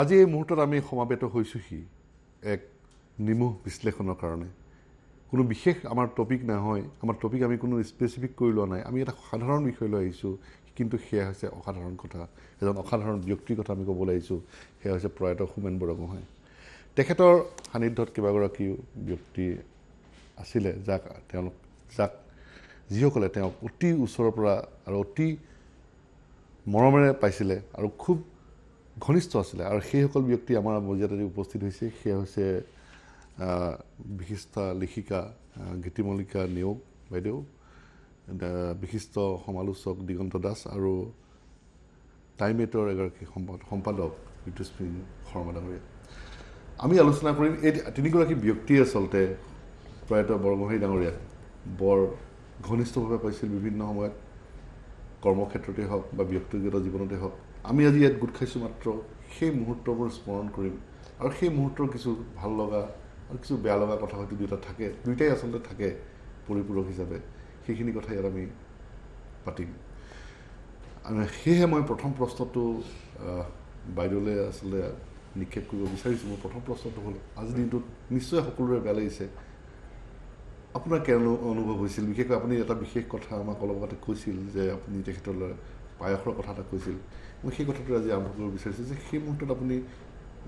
আজি এই মুহূৰ্তত আমি সমাবেত হৈছোহি এক নিমুখ বিশ্লেষণৰ কাৰণে কোনো বিশেষ আমাৰ টপিক নহয় আমাৰ টপিক আমি কোনো স্পেচিফিক কৰি লোৱা নাই আমি এটা সাধাৰণ বিষয় লৈ আহিছোঁ কিন্তু সেয়া হৈছে অসাধাৰণ কথা এজন অসাধাৰণ ব্যক্তিৰ কথা আমি ক'বলৈ আহিছোঁ সেয়া হৈছে প্ৰয়াত হোমেন বৰগোহাঁই তেখেতৰ সান্নিধ্যত কেইবাগৰাকী ব্যক্তি আছিলে যাক যিসকলে তেওঁক অতি ওচৰৰ পৰা আৰু অতি মৰমেৰে পাইছিলে আৰু খুব ঘনিষ্ঠ আছিলে আৰু সেইসকল ব্যক্তি আমাৰ মৰ্যাদাত উপস্থিত হৈছে সেয়া হৈছে বিশিষ্ট লেখিকা গীতিমল্লিকা নেওগ বাইদেউ বিশিষ্ট সমালোচক দিগন্ত দাস আৰু টাইমেটৰ এগৰাকী সম্পাদক ঋতুস্মিন শৰ্মা ডাঙৰীয়া আমি আলোচনা কৰিম এই তিনিগৰাকী ব্যক্তিয়ে আচলতে প্ৰয়াত বৰগোহাঁই ডাঙৰীয়া বৰ ঘনিষ্ঠভাৱে পাইছিল বিভিন্ন সময়ত কৰ্মক্ষেত্ৰতে হওক বা ব্যক্তিগত জীৱনতে হওক আমি আজি ইয়াত গোট খাইছোঁ মাত্ৰ সেই মুহূৰ্তবোৰ স্মৰণ কৰিম আৰু সেই মুহূৰ্তৰ কিছু ভাল লগা আৰু কিছু বেয়া লগা কথা হয়তো দুয়োটাই আচলতে থাকে পৰিপূৰক হিচাপে সেইখিনি কথা ইয়াত আমি পাতিম সেয়েহে মই প্ৰথম প্ৰশ্নটো বাইদেউলৈ আচলতে নিক্ষেপ কৰিব বিচাৰিছোঁ মোৰ প্ৰথম প্ৰশ্নটো হ'ল আজিৰ দিনটোত নিশ্চয় সকলোৰে বেয়া লাগিছে আপোনাৰ কেনে অনুভৱ হৈছিল বিশেষকৈ আপুনি এটা বিশেষ কথা আমাক অলপ আগতে কৈছিল যে আপুনি তেখেতলৈ পায়সৰ কথা এটা কৈছিল মই সেই কথাটো আজি আৰম্ভ কৰিব বিচাৰিছোঁ যে সেই মুহূৰ্তত আপুনি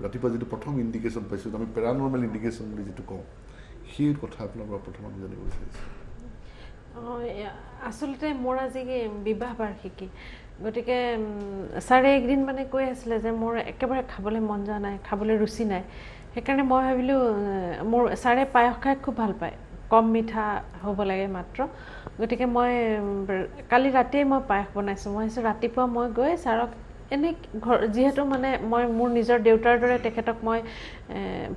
ৰাতিপুৱা যিটো প্ৰথম ইণ্ডিকেশ্যন পাইছোঁ আমি পেৰানৰ্মেল ইণ্ডিকেশ্যন বুলি যিটো কওঁ সেই কথা আপোনাৰ পৰা প্ৰথম আমি জানিব বিচাৰিছোঁ আচলতে মোৰ আজি বিবাহ বাৰ্ষিকী গতিকে ছাৰে একদিন মানে কৈ আছিলে যে মোৰ একেবাৰে খাবলৈ মন যোৱা নাই খাবলৈ ৰুচি নাই সেইকাৰণে মই ভাবিলোঁ মোৰ ছাৰে পায়স খাই খুব ভাল পায় কম মিঠা হ'ব লাগে মাত্ৰ গতিকে মই কালি ৰাতিয়ে মই পায়স বনাইছোঁ মই ভাবিছোঁ ৰাতিপুৱা মই গৈ ছাৰক এনে ঘৰ যিহেতু মানে মই মোৰ নিজৰ দেউতাৰ দৰে তেখেতক মই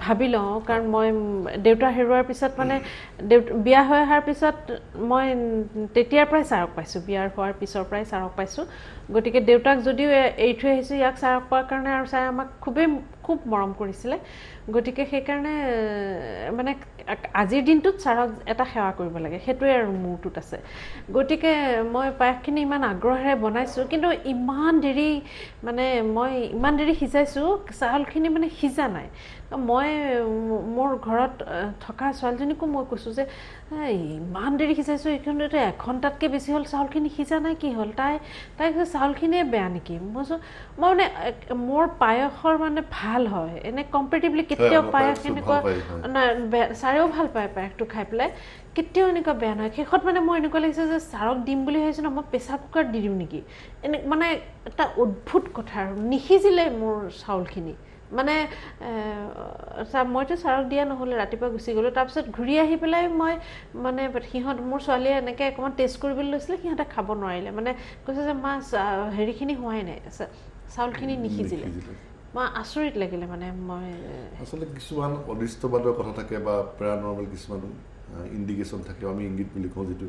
ভাবি লওঁ কাৰণ মই দেউতা হেৰুৱাৰ পিছত মানে বিয়া হৈ অহাৰ পিছত মই তেতিয়াৰ পৰাই ছাৰক পাইছোঁ বিয়াৰ হোৱাৰ পিছৰ পৰাই ছাৰক পাইছোঁ গতিকে দেউতাক যদিও এৰি থৈ আহিছোঁ ইয়াক ছাৰক পোৱাৰ কাৰণে আৰু ছাৰে আমাক খুব মৰম কৰিছিলে গতিকে সেইকাৰণে মানে আজিৰ দিনটোত ছাৰক এটা সেৱা কৰিব লাগে সেইটোৱে আৰু মোৰটোত আছে গতিকে মই পায়সখিনি ইমান আগ্ৰহেৰে বনাইছোঁ কিন্তু ইমান দেৰি সিজাইছোঁ চাউলখিনি মানে সিজা নাই মই মোৰ ঘৰত থকা ছোৱালীজনীকো মই কৈছোঁ যে ইমান দেৰি সিজাইছোঁ এইখিনি এঘণ্টাতকৈ বেছি হ'ল চাউলখিনি সিজা নাই কি হ'ল তাই কৈছে চাউলখিনিয়ে বেয়া নেকি মই মানে মোৰ পায়সৰ মানে ভাল হয় এনে কম্পেৰেটিভলি কেতিয়াও পায়স এনেকুৱা ছাৰেও ভাল পায় পায়সটো খাই পেলাই কেতিয়াও এনেকুৱা বেয়া নহয় শেষত মানে মই এনেকুৱা লাগিছে যে ছাৰক দিম বুলি ভাবিছোঁ ন মই প্ৰেছাৰ কুকাৰত দি দিওঁ নেকি মানে এটা অদ্ভুত কথা আৰু নিসিজিলে মোৰ চাউলখিনি মানে মইতো ছাৰক দিয়া নহ'লে ৰাতিপুৱা গুচি গ'লোঁ তাৰপিছত ঘূৰি আহি পেলাই মই মানে মোৰ ছোৱালীয়ে এনেকৈ অকণমান টেষ্ট কৰিবলৈ লৈছিলে সিহঁতে খাব নোৱাৰিলে মানে কৈছে যে মা হেৰিখিনি হোৱাই নাই চাউলখিনি নিসিজিলে মই আচৰিত লাগিলে মানে মই আচলতে কিছুমান অদৃষ্টবাদৰ কথা থাকে বা পেৰানৰ্মেল কিছুমান ইণ্ডিকেশ্যন থাকে আমি ইংগিত বুলি কওঁ যিটো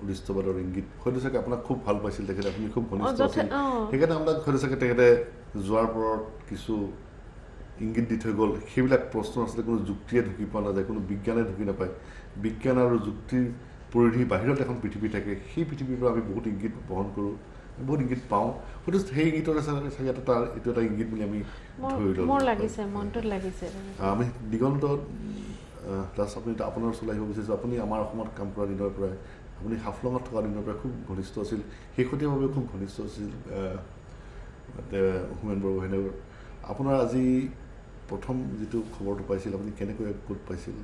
অদৃষ্টবাদৰ ইংগিত হয়তো চাগে আপোনাক খুব ভাল পাইছিল তেখেতে আপুনি খুব ঘনিষ্ঠ আছিল সেইকাৰণে আপোনাক হয়তো চাগে তেখেতে যোৱাৰ পৰত কিছু ইংগিত দি থৈ গ'ল সেইবিলাক প্ৰশ্ন আচলতে কোনো যুক্তিয়ে ঢুকি পোৱা নাযায় কোনো বিজ্ঞানে ঢুকি নাপায় বিজ্ঞান আৰু যুক্তিৰ পৰিধি বাহিৰত এখন পৃথিৱী থাকে সেই পৃথিৱীৰ পৰা আমি বহুত ইংগিত বহন কৰোঁ বহুত ইংগিত পাওঁ হয়তো সেই ইংগিতৰ চাগে এইটো এটা ইংগিত বুলি আমি ধৰি ল'লোঁ মনটোত লাগিছে আমি দিগন্ত দাস আপুনি আপোনাৰ ওচৰলৈ আহিব বিচাৰিছোঁ আপুনি আমাৰ অসমত কাম কৰা দিনৰ পৰাই আপুনি হাফলঙত থকা দিনৰ পৰাই খুব ঘনিষ্ঠ আছিল শেহতীয়াভাৱে খুব ঘনিষ্ঠ আছিল হোমেন বৰগোহাঁই আপোনাৰ আজি প্ৰথম যিটো খবৰটো পাইছিল আপুনি কেনেকৈ ক'ত পাইছিল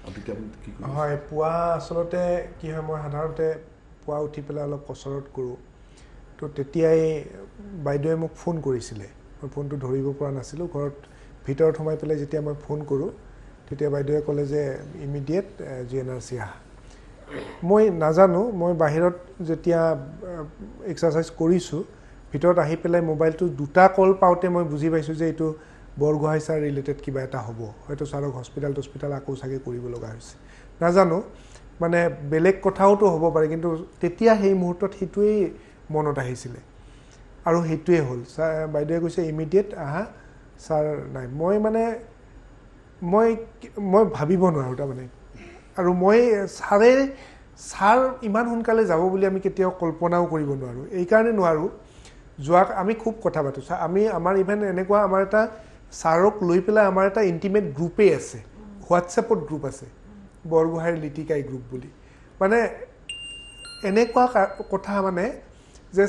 আপুনি কি হয় পুৱা আচলতে কি হয় মই সাধাৰণতে পুৱা উঠি পেলাই অলপ কচৰত কৰোঁ তো তেতিয়াই বাইদেৱে মোক ফোন কৰিছিলে মই ফোনটো ধৰিব পৰা নাছিলোঁ ঘৰত ভিতৰত সোমাই পেলাই যেতিয়া মই ফোন কৰোঁ তেতিয়া বাইদেৱে ক'লে যে ইমিডিয়েট GNRC আহা মই নাজানো মই বাহিৰত যেতিয়া এক্সাৰচাইজ কৰিছোঁ ভিতৰত আহি পেলাই মোবাইলটো দুটা কল পাওঁতে মই বুজি পাইছোঁ যে এইটো বৰগোহাঁই ছাৰ ৰিলেটেড কিবা এটা হ'ব হয়তো ছাৰক হস্পিটেল আকৌ চাগে কৰিব লগা হৈছে নাজানো মানে বেলেগ কথাওতো হ'ব পাৰে কিন্তু তেতিয়া সেই মুহূৰ্তত সেইটোৱেই মনত আহিছিলে আৰু সেইটোৱে হ'ল ছাৰ বাইদেৱে কৈছে ইমিডিয়েট আহা ছাৰ নাই মই ভাবিব নোৱাৰোঁ তাৰমানে আৰু মই ছাৰ ইমান সোনকালে যাব বুলি আমি কেতিয়াও কল্পনাও কৰিব নোৱাৰোঁ এইকাৰণে নোৱাৰোঁ যোৱা আমি খুব কথা পাতোঁ আমাৰ ইভেন এনেকুৱা আমাৰ এটা ছাৰক লৈ পেলাই আমাৰ এটা ইণ্টিমেট গ্ৰুপেই আছে, হোৱাটছএপত গ্ৰুপ আছে, বৰগোহাঁইৰ লিটিকাই গ্ৰুপ বুলি। মানে এনেকুৱা কথা মানে যে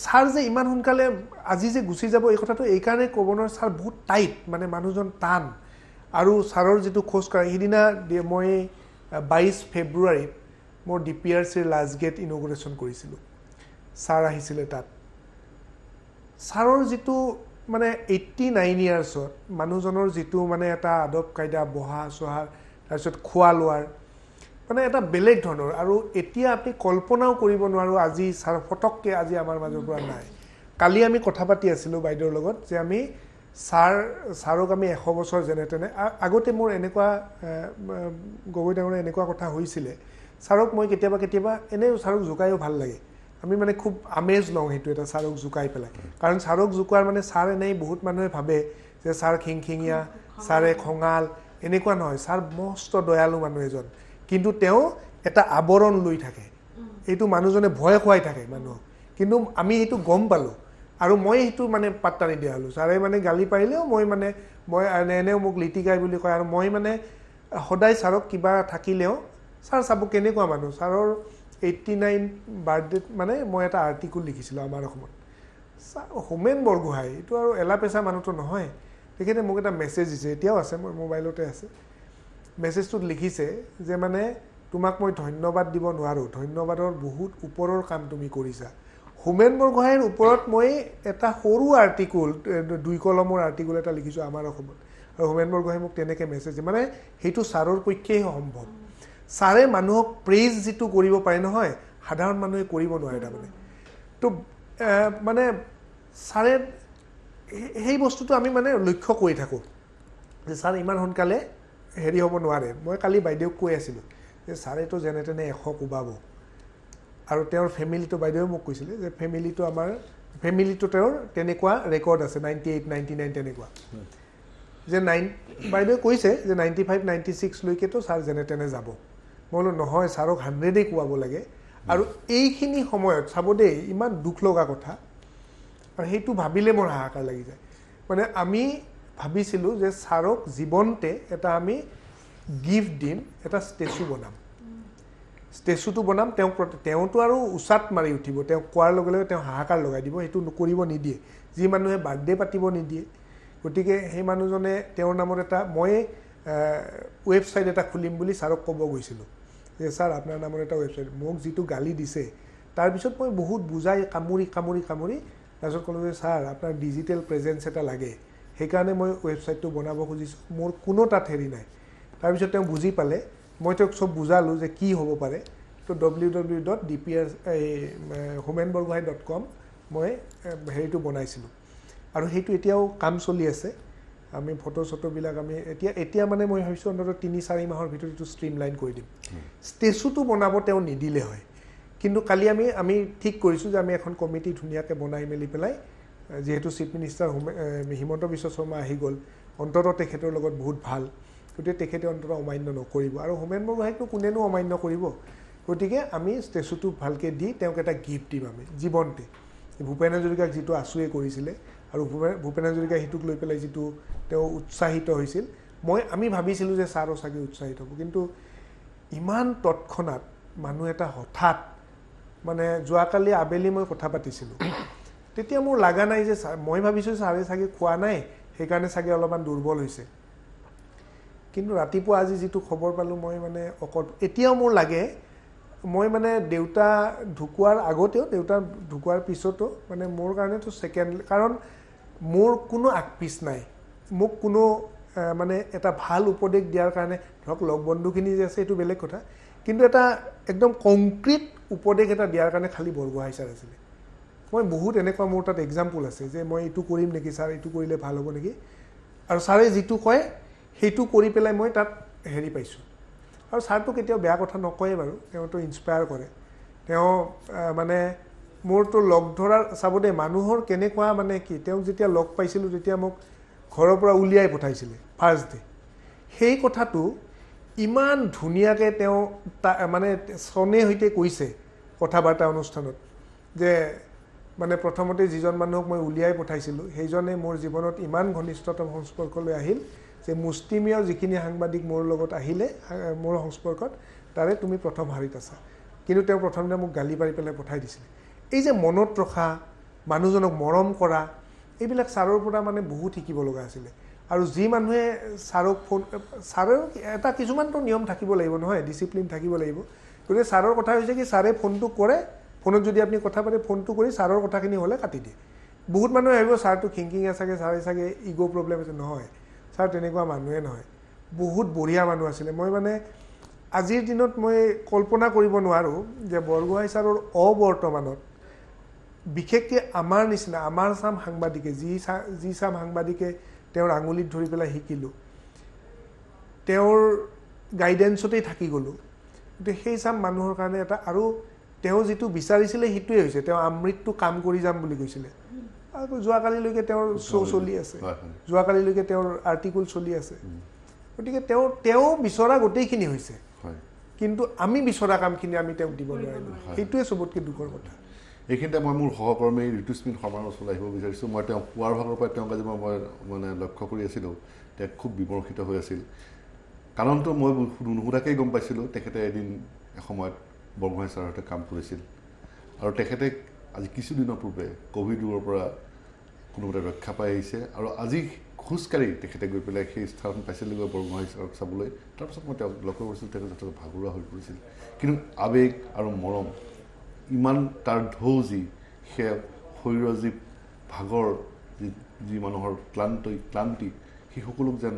ছাৰ যে ইমান সোনকালে আজি যে গুচি যাব এই কথাটো এইকাৰণে ক'ব নোৱাৰোঁ, ছাৰ বহুত টাইট, মানে মানুহজন টান। আৰু ছাৰৰ যিটো খোজ কাঢ়ে, সিদিনা মই 22 ফেব্ৰুৱাৰীত মোৰ DPRCৰ লাষ্ট গেট ইনগ্ৰেশ্যন কৰিছিলোঁ, ছাৰ আহিছিলে তাত। ছাৰৰ যিটো মানে 89 ইয়াৰ্ছত মানুহজনৰ যিটো মানে এটা আদব কাইদা, বহা চহাৰ, তাৰপিছত খোৱা লোৱাৰ মানে এটা বেলেগ ধৰণৰ। আৰু এতিয়া আপুনি কল্পনাও কৰিব নোৱাৰোঁ আজি ছাৰ ফটককৈ আজি আমাৰ মাজৰ পৰা নাই। কালি আমি কথা পাতি আছিলোঁ বাইদেউৰ লগত যে আমি ছাৰক আমি 100 বছৰ যেনে তেনে, আগতে মোৰ এনেকুৱা গগৈ ডাঙৰে এনেকুৱা কথা হৈছিলে, ছাৰক মই কেতিয়াবা এনেই ছাৰক জোকায়ো ভাল লাগে, আমি মানে খুব আমেজ লওঁ সেইটো এটা ছাৰক জোকাই পেলাই। কাৰণ ছাৰক জোকোৱাৰ মানে ছাৰ এনেই বহুত মানুহে ভাবে যে ছাৰ খিংখিঙীয়া, ছাৰে খঙাল, এনেকুৱা নহয়। ছাৰ মস্ত দয়ালু মানুহ এজন, কিন্তু তেওঁ এটা আৱৰণ লৈ থাকে, এইটো মানুহজনে ভয় খুৱাই থাকে মানুহক, কিন্তু আমি সেইটো গম পালোঁ। আৰু মই সেইটো মানে পাত্তা নিদিয়া হ'লোঁ। ছাৰে মানে গালি পাৰিলেও মই এনেও মোক লিটিকাই বুলি কয়। আৰু মই মানে সদায় ছাৰক কিবা থাকিলেও, ছাৰ চাব কেনেকুৱা মানুহ। ছাৰৰ 89 বাৰ্থডেত মানে মই এটা আৰ্টিকুল লিখিছিলোঁ আমাৰ অসমত, হোমেন বৰগোহাঁই এইটো আৰু এলাপেচা মানুহটো নহয়। তেখেতে মোক এটা মেছেজ দিছে, এতিয়াও আছে, মোৰ মোবাইলতে আছে। মেছেজটোত লিখিছে যে মানে তোমাক মই ধন্যবাদ দিব নোৱাৰোঁ, ধন্যবাদৰ বহুত ওপৰৰ কাম তুমি কৰিছা। হোমেন বৰগোহাঁইৰ ওপৰত মই এটা সৰু আৰ্টিকুল, 2 কলমৰ আৰ্টিকুল এটা লিখিছোঁ আমাৰ অসমত, আৰু হোমেন বৰগোহাঁই মোক তেনেকৈ মেছেজ দিয়ে। মানে সেইটো ছাৰৰ পক্ষেই সম্ভৱ। ছাৰে মানুহক প্ৰেইজ যিটো কৰিব পাৰে নহয়, সাধাৰণ মানুহে কৰিব নোৱাৰে তাৰমানে। তো মানে ছাৰে সেই বস্তুটো আমি মানে লক্ষ্য কৰি থাকোঁ যে ছাৰ ইমান সোনকালে হেৰি হ'ব নোৱাৰে। মই কালি বাইদেউক কৈ আছিলোঁ যে ছাৰেতো যেনে তেনে 100 কোবাব, আৰু তেওঁৰ ফেমিলিটো, বাইদেৱে মোক কৈছিলে যে ফেমিলিটো তেওঁৰ তেনেকুৱা ৰেকৰ্ড আছে, 98, 99 তেনেকুৱা। যে বাইদেৱে কৈছে যে 95, 96 লৈকেতো ছাৰ যেনে তেনে যাব। মই বোলো নহয়, ছাৰক 100 কোৱাব লাগে। আৰু এইখিনি সময়ত চাব দেই, ইমান দুখ লগা কথা, আৰু সেইটো ভাবিলে মোৰ হাহাকাৰ লাগি যায়। মানে আমি ভাবিছিলোঁ যে ছাৰক জীৱনতে এটা আমি গিফ্ট দিম, এটা ষ্টেচু বনাম। ষ্টেচুটো বনাম, তেওঁতো আৰু উচাত মাৰি উঠিব, তেওঁ কোৱাৰ লগে লগে তেওঁ হাহাকাৰ লগাই দিব, সেইটো কৰিব নিদিয়ে। যি মানুহে বাৰ্থডে পাতিব নিদিয়ে, গতিকে সেই মানুহজনে তেওঁৰ নামত এটা, মই ৱেবছাইট এটা খুলিম বুলি ছাৰক ক'ব গৈছিলোঁ যে ছাৰ আপোনাৰ নামত এটা ৱেবছাইট। মোক যিটো গালি দিছে, তাৰপিছত মই বহুত বুজাই কামুৰি তাৰপিছত ক'লোঁ যে ছাৰ আপোনাৰ ডিজিটেল প্ৰেজেঞ্চ এটা লাগে, সেইকাৰণে মই ৱেবছাইটটো বনাব খুজিছোঁ, মোৰ কোনো তাত হেৰি নাই। তাৰপিছত তেওঁ বুজি পালে, মই তেওঁক চব বুজালোঁ যে কি হ'ব পাৰে। তো www.homenborgohai.com মই হেৰিটো বনাইছিলোঁ, আৰু সেইটো এতিয়াও কাম চলি আছে। আমি ফটোবিলাক আমি এতিয়া মানে মই ভাবিছোঁ অন্ততঃ 3-4 মাহৰ ভিতৰত এইটো ষ্ট্ৰীমলাইন কৰি দিম। ষ্টেচুটো বনাব তেওঁ নিদিলে হয়, কিন্তু কালি আমি ঠিক কৰিছোঁ যে আমি এখন কমিটি ধুনীয়াকৈ বনাই মেলি পেলাই, যিহেতু চিফ মিনিষ্টাৰ হিমন্ত বিশ্ব শৰ্মা আহি গ'ল, অন্ততঃ তেখেতৰ লগত বহুত ভাল, গতিকে তেখেতে অন্ততঃ অমান্য নকৰিব, আৰু হোমেন বৰগোহাঁইকনো কোনেনো অমান্য কৰিব। গতিকে আমি ষ্টেচুটো ভালকৈ দি তেওঁক এটা গিফ্ট দিম আমি জীৱনতে। ভূপেন হাজৰিকাক যিটো আঁচুৱে কৰিছিলে, আৰু ভূপেন হাজৰিকাই সেইটোক লৈ পেলাই যিটো তেওঁ উৎসাহিত হৈছিল, আমি ভাবিছিলোঁ যে ছাৰো চাগে উৎসাহিত হ'ব, কিন্তু ইমান তৎক্ষণাত মানুহ এটা হঠাৎ, মানে যোৱাকালি আবেলি মই কথা পাতিছিলোঁ, তেতিয়া মোৰ লগা নাই যে মই ভাবিছোঁ ছাৰে চাগে খোৱা নাই, সেইকাৰণে চাগে অলপমান দুৰ্বল হৈছে। কিন্তু ৰাতিপুৱা আজি যিটো খবৰ পালোঁ, মই মানে এতিয়াও মোৰ লাগে, মই মানে দেউতা ঢুকোৱাৰ আগতেও, দেউতা ঢুকোৱাৰ পিছতো মানে মোৰ কাৰণেতো ছেকেণ্ড, কাৰণ মোৰ কোনো আগপিছ নাই। মোক কোনো মানে এটা ভাল উপদেশ দিয়াৰ কাৰণে, ধৰক লগ বন্ধুখিনি যে আছে সেইটো বেলেগ কথা, কিন্তু এটা একদম কংক্ৰিট উপদেশ এটা দিয়াৰ কাৰণে খালী বৰগোহাঁই ছাৰ আছিলে। মই বহুত এনেকুৱা মোৰ তাত এক্সাম্পল আছে যে মই এইটো কৰিম নেকি ছাৰ, এইটো কৰিলে ভাল হ'ব নেকি, আৰু ছাৰে যিটো কয় সেইটো কৰি পেলাই মই তাত হেৰি পাইছোঁ। আৰু ছাৰটো কেতিয়াও বেয়া কথা নকয়ে বাৰু, তেওঁতো ইনস্পায়াৰ কৰে। তেওঁ মানে মোৰতো লগ ধৰাৰ, চাব দেই মানুহৰ কেনেকুৱা মানে কি, তেওঁক যেতিয়া লগ পাইছিলোঁ তেতিয়া মোক ঘৰৰ পৰা উলিয়াই পঠাইছিলে ফাৰ্ষ্ট ডে। সেই কথাটো ইমান ধুনীয়াকৈ তেওঁ মানে চনে সৈতে কৈছে কথা বাৰ্তা অনুষ্ঠানত, যে মানে প্ৰথমতে যিজন মানুহক মই উলিয়াই পঠাইছিলোঁ সেইজনে মোৰ জীৱনত ইমান ঘনিষ্ঠতম সংস্পৰ্শলৈ আহিল যে মুষ্টিমীয় যিখিনি সাংবাদিক মোৰ লগত আহিলে মোৰ সংস্পৰ্শত তাৰে তুমি প্ৰথম হাৰিত আছা কিন্তু তেওঁ প্ৰথমতে মোক গালি পাৰি পেলাই পঠাই দিছিলে এই যে মনত ৰখা মানুহজনক মৰম কৰা এইবিলাক ছাৰৰ পৰা মানে বহুত শিকিব লগা আছিলে আৰু যি মানুহে ছাৰক ফোন ছাৰৰ এটা কিছুমানটো নিয়ম থাকিব লাগিব নহয় ডিচিপ্লিন থাকিব লাগিব গতিকে ছাৰৰ কথা হৈছে কি ছাৰে ফোনটো কৰে ফোনত যদি আপুনি কথা পাতে ফোনটো কৰি ছাৰৰ কথাখিনি হ'লে কাটি দিয়ে বহুত মানুহে ভাবিব ছাৰটো খিংকিং আছে ছাৰে চাগে ইগ' প্ৰব্লেম আছে নহয় ছাৰ তেনেকুৱা মানুহে নহয় বহুত বঢ়িয়া মানুহ আছিলে মই মানে আজিৰ দিনত মই কল্পনা কৰিব নোৱাৰোঁ যে বৰগোহাঁই ছাৰৰ অবৰ্তমানত বিশেষকৈ আমাৰ নিচিনা আমাৰ চাম সাংবাদিকে যি চাম সাংবাদিকে তেওঁৰ আঙুলিত ধৰি পেলাই শিকিলোঁ তেওঁৰ গাইডেন্সতেই থাকি গ'লোঁ গতিকে সেই চাম মানুহৰ কাৰণে এটা আৰু তেওঁ যিটো বিচাৰিছিলে সেইটোৱে হৈছে তেওঁ আমৃত্যু কাম কৰি যাম বুলি কৈছিলে আৰু যোৱাকালিলৈকে তেওঁৰ শ্ব' চলি আছে যোৱাকালিলৈকে তেওঁৰ আৰ্টিকল চলি আছে গতিকে তেওঁ বিচৰা গোটেইখিনি হৈছে কিন্তু আমি বিচৰা কামখিনি আমি তেওঁক দিব নোৱাৰিলোঁ সেইটোৱে চবতকৈ দুখৰ কথা এইখিনিতে মই মোৰ সহকৰ্মী ঋতুস্মিন শৰ্মাৰ ওচৰলৈ আহিব বিচাৰিছোঁ মই তেওঁক পুৱাৰ ভাগৰ পৰা তেওঁক আজি মই মানে লক্ষ্য কৰি আছিলোঁ তেওঁ খুব বিমৰ্ষিত হৈ আছিল কাৰণটো মই নুসুধাকেই গম পাইছিলোঁ তেখেতে এদিন এসময়ত বৰগোহাঁই ছাৰৰ সৈতে কাম কৰিছিল আৰু তেখেতে আজি কিছুদিনৰ পূৰ্বে ক'ভিডৰ পৰা কোনোমতে ৰক্ষা পাই আহিছে আৰু আজি খোজকাঢ়ি তেখেতে গৈ পেলাই সেই স্থান পাইছিলগৈ বৰগোহাঁই ছাৰক চাবলৈ তাৰপিছত মই তেওঁক লক্ষ্য কৰিছিলোঁ তেখেত যথেষ্ট ভাগৰুৱা হৈ পৰিছিল কিন্তু আৱেগ আৰু মৰম ইমান তাৰ ঢৌ যি সেই শৰীৰৰ যি ভাগৰ যি মানুহৰ ক্লান্তি সেই সকলোক যেন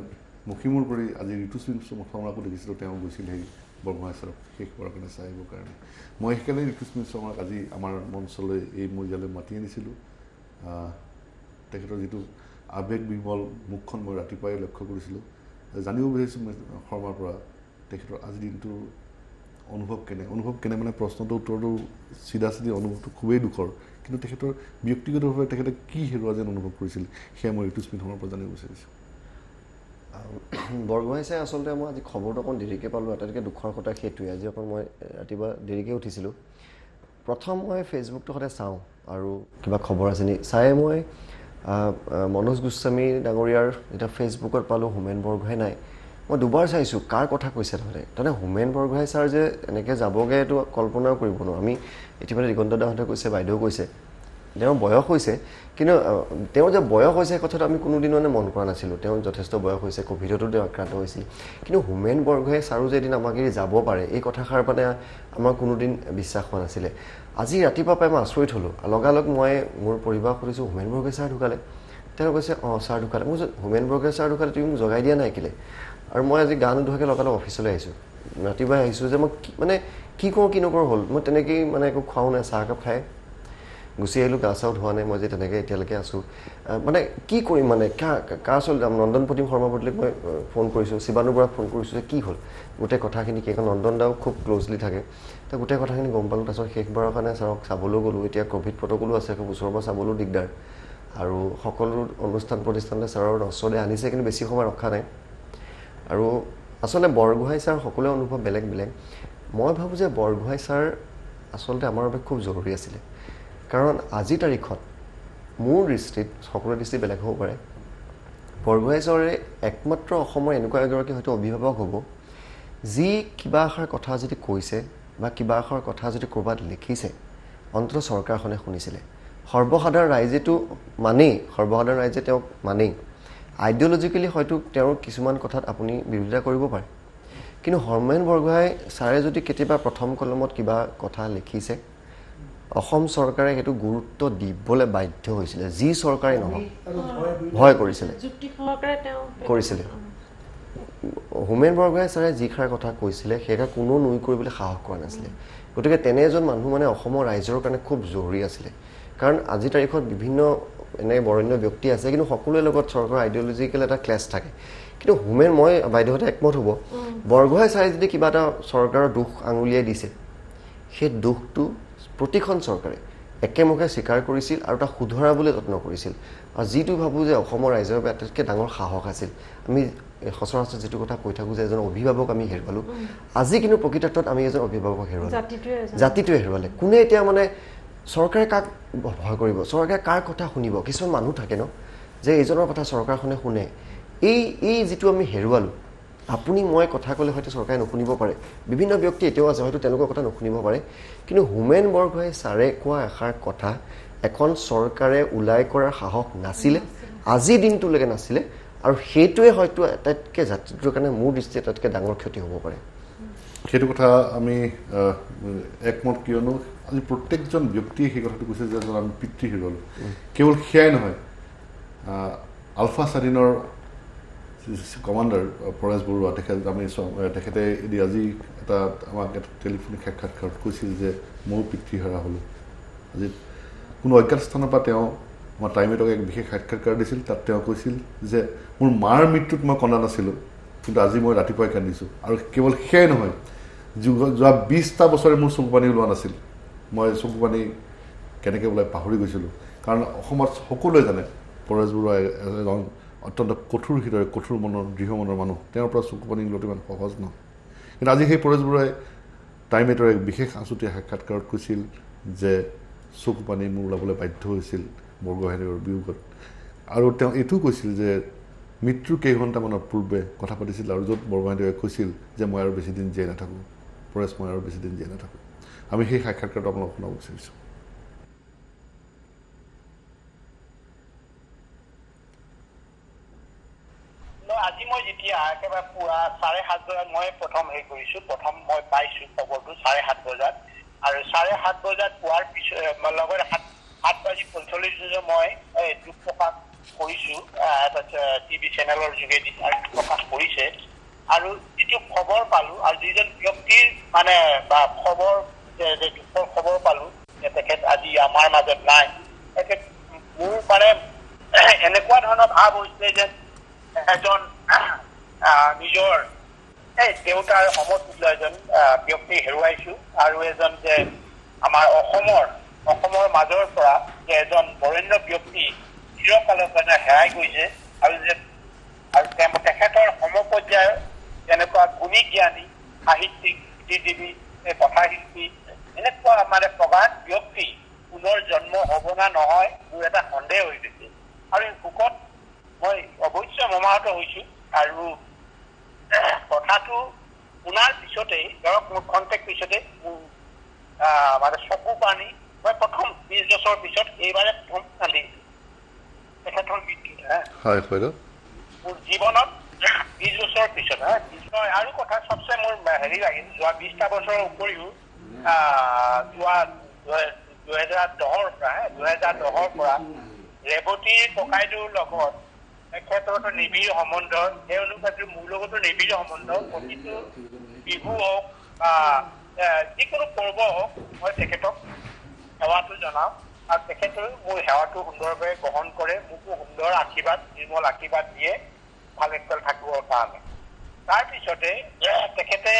মুখিমূৰ কৰি আজি ঋতুস্মিন শৰ্মাকো দেখিছিলোঁ তেওঁ গৈছিল সেই বৰগোহাঁই ছাৰক শেষ কৰাৰ কাৰণে চাই আহিবৰ কাৰণে মই সেইকাৰণে ঋতুস্মিন শৰ্মাক আজি আমাৰ মঞ্চলৈ এই মজিয়ালৈ মাতি আনিছিলোঁ তেখেতৰ যিটো আৱেগ বিমল মুখখন মই ৰাতিপুৱাই লক্ষ্য কৰিছিলোঁ জানিব বিচাৰিছোঁ মই শৰ্মাৰ পৰা তেখেতৰ আজিৰ দিনটোৰ অনুভৱ কেনে মানে প্ৰশ্নটোৰ উত্তৰটো চিধা অনুভৱটো খুবেই দুখৰ কিন্তু তেখেতৰ ব্যক্তিগতভাৱে তেখেতে কি হেৰুৱা যেন অনুভৱ কৰিছিল সেয়া মই ঋতুস্মিন শৰ্মাৰ পৰা জানিব বিচাৰিছোঁ বৰগোহাঁই ছাৰ আচলতে মই আজি খবৰটো অকণ দেৰিকৈ পালোঁ আটাইতকৈ দুখৰ কথা সেইটোৱে আজি অকণ মই ৰাতিপুৱা দেৰিকৈ উঠিছিলোঁ প্ৰথম মই ফেচবুকটো সদায় চাওঁ আৰু কিবা খবৰ আছে নি চাই মই মনোজ গোস্বামী ডাঙৰীয়াৰ যেতিয়া ফেচবুকত পালোঁ হোমেন বৰগোহাঁই নাই মই দুবাৰ চাইছোঁ কাৰ কথা কৈছে তাৰমানে হোমেন বৰগোহাঁই ছাৰ যে এনেকৈ যাবগৈ এইটো কল্পনাও কৰিব নোৱাৰোঁ আমি ইতিমধ্যে দিগন্ত দাহঁতে কৈছে বাইদেউ কৈছে তেওঁৰ বয়স হৈছে কিন্তু তেওঁৰ যে বয়স হৈছে সেই কথাটো আমি কোনোদিন মানে মন কৰা নাছিলোঁ তেওঁৰ যথেষ্ট বয়স হৈছে ক'ভিডতো তেওঁ আক্ৰান্ত হৈছিল কিন্তু হোমেন বৰগোহাঁই ছাৰো যে এদিন আমাক এৰি যাব পাৰে এই কথাষাৰ মানে আমাৰ কোনোদিন বিশ্বাস হোৱা নাছিলে আজি ৰাতিপুৱা পাই মই আচৰিত হ'লোঁ লগালগ মই মোৰ পৰিবাৰক সুধিছোঁ হোমেন বৰগোহাঁই ছাৰ ঢুকালে তেওঁ কৈছে অঁ ছাৰ ঢুকালে মই হোমেন বৰগোহাঁই ছাৰ ঢুকালে তুমি মোক জগাই দিয়া নাই কেলৈ আৰু মই আজি গা নোধোৱাকৈ লগালগ অফিচলৈ আহিছোঁ ৰাতিপুৱাই আহিছোঁ যে মই মানে কি কৰোঁ কি নকৰোঁ হ'ল মই তেনেকৈয়ে মানে একো খোৱাও নাই চাহ একাপ খাই গুচি আহিলোঁ গা চাও ধোৱা নাই মই যে তেনেকৈ এতিয়ালৈকে আছোঁ মানে কি কৰিম মানে কাৰ ওচৰত নন্দন প্ৰতিম শৰ্মা পটলিক মই ফোন কৰিছোঁ শিৱানু বৰাক ফোন কৰিছোঁ যে কি হ'ল গোটেই কথাখিনি কি কাৰণ নন্দন দাও খুব ক্ল'জলি থাকে তো গোটেই কথাখিনি গম পালোঁ তাৰপিছত শেষবাৰৰ কাৰণে ছাৰক চাবলৈও গ'লোঁ এতিয়া ক'ভিড প্ৰট'কলো আছে খুব ওচৰৰ পৰা চাবলৈও দিগদাৰ আৰু সকলো অনুষ্ঠান প্ৰতিষ্ঠানলৈ ছাৰৰ ওচৰলৈ আনিছে কিন্তু বেছি সময় ৰখা নাই আৰু আচলতে বৰগোহাঁই ছাৰ সকলোৰে অনুভৱ বেলেগ বেলেগ মই ভাবোঁ যে বৰগোহাঁই ছাৰ আচলতে আমাৰ বাবে খুব জৰুৰী আছিলে কাৰণ আজিৰ তাৰিখত মোৰ দৃষ্টিত সকলোৰে দৃষ্টি বেলেগ হ'ব পাৰে বৰগোহাঁই ছাৰে একমাত্ৰ অসমৰ এনেকুৱা এগৰাকী হয়তো অভিভাৱক হ'ব যি কিবা এষাৰ কথা যদি কৈছে বা কিবা এষাৰ কথা যদি ক'ৰবাত লিখিছে অন্ততঃ চৰকাৰখনে শুনিছিলে সৰ্বসাধাৰণ ৰাইজেতো মানেই সৰ্বসাধাৰণ ৰাইজে তেওঁক মানেই আইডিঅ'লজিকেলি হয়তো তেওঁৰ কিছুমান কথাত আপুনি বিৰোধিতা কৰিব পাৰে কিন্তু হোমেন বৰগোহাঁই ছাৰে যদি কেতিয়াবা প্ৰথম কলমত কিবা কথা লিখিছে অসম চৰকাৰে সেইটো গুৰুত্ব দিবলৈ বাধ্য হৈছিলে যি চৰকাৰে নহওক ভয় কৰিছিলে হোমেন বৰগোহাঁই ছাৰে যিষাৰ কথা কৈছিলে সেইষাৰ কোনো নুই কৰিবলৈ সাহস কৰা নাছিলে গতিকে তেনে এজন মানুহ মানে অসমৰ ৰাইজৰ কাৰণে খুব জৰুৰী আছিলে কাৰণ আজিৰ তাৰিখত বিভিন্ন এনে বৰেণ্য ব্যক্তি আছে কিন্তু সকলোৰে লগত চৰকাৰৰ আইডিঅ'লজিকেল এটা ক্লেছ থাকে কিন্তু হোমেন মই বাইদেউহঁতে একমত হ'ব বৰগোহাঁই ছাৰে যদি কিবা এটা চৰকাৰৰ দুখ আঙুলিয়াই দিছে সেই দুখটো প্ৰতিখন চৰকাৰে একেমুখে স্বীকাৰ কৰিছিল আৰু তাক শুধৰাবলৈ যত্ন কৰিছিল আৰু যিটো ভাবোঁ যে অসমৰ ৰাইজৰ বাবে আটাইতকৈ ডাঙৰ সাহস আছিল আমি সচৰাচৰ যিটো কথা কৈ থাকোঁ যে এজন অভিভাৱক আমি হেৰুৱালোঁ আজি কিন্তু প্ৰকৃতাৰ্থত আমি এজন অভিভাৱক হেৰুৱালোঁ জাতিটোৱে হেৰুৱালে কোনে এতিয়া মানে চৰকাৰে কাক ভয় কৰিব চৰকাৰে কাৰ কথা শুনিব কিছুমান মানুহ থাকে ন যে এইজনৰ কথা চৰকাৰখনে শুনে এই যিটো আমি হেৰুৱালোঁ আপুনি মই কথা ক'লে হয়তো চৰকাৰে নুশুনিব পাৰে বিভিন্ন ব্যক্তি এতিয়াও আছে হয়তো তেওঁলোকৰ কথা নুশুনিব পাৰে কিন্তু হোমেন বৰগোহাঁই ছাৰে কোৱা এষাৰ কথা এখন চৰকাৰে ওলাই কৰাৰ সাহস নাছিলে আজি দিনটোলৈকে নাছিলে আৰু সেইটোৱে হয়তো আটাইতকৈ জাতিটোৰ কাৰণে মোৰ দৃষ্টিত আটাইতকৈ ডাঙৰ ক্ষতি হ'ব পাৰে সেইটো কথা আমি একমত কিয়নো আজি প্ৰত্যেকজন ব্যক্তিয়ে সেই কথাটো কৈছে যে আমি পিতৃ হেৰুৱালোঁ কেৱল সেয়াই নহয় আলফা স্বাধীনৰ কমাণ্ডাৰ পৰেশ বৰুৱা তেখেতে আজি আমাক এটা টেলিফোনিক সাক্ষাৎকাৰত কৈছিল যে ময়ো পিতৃ হেৰা হ'লোঁ আজি কোনো অজ্ঞাত স্থানৰ পৰা তেওঁ আমাৰ টাইমেটক এক বিশেষ সাক্ষাৎকাৰ দিছিল তাত তেওঁ কৈছিল যে মোৰ মাৰ মৃত্যুত মই কন্দা নাছিলোঁ কিন্তু আজি মই ৰাতিপুৱাই কান্দিছোঁ আৰু কেৱল সেয়াই নহয় যোৱা 20টা বছৰে মোৰ চকু পানী ওলোৱা নাছিল মই চকু পানী কেনেকৈ ওলাই পাহৰি গৈছিলোঁ কাৰণ অসমত সকলোৱে জানে পৰেশ বৰুৱা এজন অত্যন্ত কঠোৰ হৃদয় কঠোৰ মনৰ দৃঢ় মনৰ মানুহ তেওঁৰ পৰা চকু পানী ওলোৱাটো ইমান সহজ নহয় কিন্তু আজি সেই পৰেশ বৰুৱাই টাইমেটৰ এক বিশেষ আঁচুতীয়া সাক্ষাৎকাৰত কৈছিল যে চকু পানী মোৰ ওলাবলৈ বাধ্য হৈছিল বৰগোহাঁইদেৱৰ বিয়োগত আৰু তেওঁ এইটোও কৈছিল যে মৃত্যুৰ কেইঘণ্টামানৰ পূৰ্বে কথা পাতিছিল আৰু য'ত বৰগোহাঁইদেৱে কৈছিল যে মই আৰু বেছিদিন জীয়াই নাথাকোঁ পৰেশ মই আৰু বেছিদিন জীয়াই নাথাকোঁ আমি সেই সাক্ষাৎকাৰটো আপোনালোকক শুনাব বিচাৰিছোঁ আজি মই যেতিয়া একেবাৰে পুৱা 7:30 বজাত মই প্ৰথম কৰিছোঁ প্ৰথম মই পাইছোঁ খবৰটো 7:30 বজাত আৰু 7:30 বজাত পোৱাৰ পিছত লগত 7:45 মই দুখ প্ৰকাশ কৰিছোঁ টিভি চেনেলৰ যোগেদি প্ৰকাশ কৰিছে আৰু যিটো খবৰ পালোঁ আৰু যিজন ব্যক্তিৰ মানে বা খবৰ যে দুখৰ খবৰ পালোঁ যে তেখেত আজি আমাৰ মাজত নাই তেখেত মোৰ মানে এনেকুৱা ধৰণৰ ভাৱ হৈছে যে এজন নিজৰ দেউতাৰ সমতুল্য এজন ব্যক্তি হেৰুৱাইছোঁ আৰু এজন যে আমাৰ অসমৰ মাজৰ পৰা যে এজন বৰেণ্য ব্যক্তি চিৰকালৰ কাৰণে হেৰাই গৈছে আৰু যে তেখেতৰ সমপৰ্যায়ৰ এনেকুৱা গুণী জ্ঞানী সাহিত্যিক বুদ্ধিজীৱী কথাশিল্পী এনেকুৱা মানে প্ৰগাঢ় ব্যক্তি পুনৰ জন্ম হ'ব না নহয় মোৰ এটা সন্দেহ হৈ গৈছে আৰু এই শোকত মই অৱশ্যে মৰ্মাহত হৈছোঁ আৰু কথাটো শুনাৰ পিছতেই ধৰক মোৰ কণ্টেক্ট পিছতে মোৰ মানে চকু পানী মই প্ৰথম 20 বছৰ পিছত এইবাৰে প্ৰথম কান্দিছোঁ তেখেতৰ মৃত্যু মোৰ জীৱনত 20 বছৰৰ পিছত আৰু কথা চবচে মোৰ লাগিল যোৱা 20টা বছৰৰ উপৰিও যোৱা 2010ৰ পৰা ৰেৱতীৰ ককাইদেউৰ লগত তেখেতৰতো নিবিড় সম্বন্ধ তেওঁলোক আজি মোৰ লগতো নিবিড় সম্বন্ধ প্ৰতিটো বিহু হওক বা যিকোনো পৰ্ব হওক মই তেখেতক সেৱাটো জনাওঁ আৰু তেখেতেও মোৰ সেৱাটো সুন্দৰভাৱে গ্ৰহণ কৰে মোকো সুন্দৰ আশীৰ্বাদ নিৰ্মল আশীৰ্বাদ দিয়ে ভাল একদল থাকিবৰ কাৰণে তাৰপিছতে তেখেতে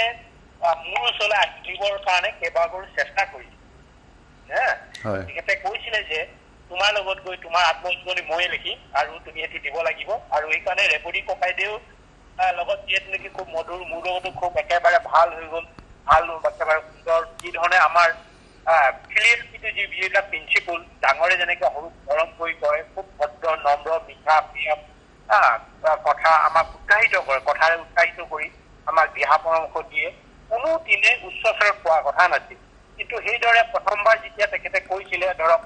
মোৰ ওচৰলৈ আহিবৰ কাৰণে কেইবাবাৰো চেষ্টা কৰিছে তেখেতে কৈছিলে যে তোমাৰ লগত গৈ তোমাৰ আত্মজীৱনী ময়ে লিখিম আৰু তুমি সেইটো দিব লাগিব আৰু এইকাৰণে ৰেৱতী ককাইদেউ লগত যিহেতু নেকি খুব মধুৰ মোৰ লগতো খুব একেবাৰে ভাল হৈ গ'ল ভাল একেবাৰে সুন্দৰ যিধৰণে আমাৰ ফিলিয়ালিটিটো যিবিলাক প্ৰিন্সিপল ডাঙৰে যেনেকৈ সৰু মৰম কৰি কয় খুব ভদ্ৰ নম্ৰ মিঠা প্ৰিয় কথা আমাক উৎসাহিত কৰে কথাৰে উৎসাহিত কৰি আমাক দিহা পৰামৰ্শ দিয়ে কোনোদিনে উচ্চ স্বৰত পোৱা কথা নাছিল কিন্তু সেইদৰে প্ৰথমবাৰ যেতিয়া তেখেতে কৈছিলে ধৰক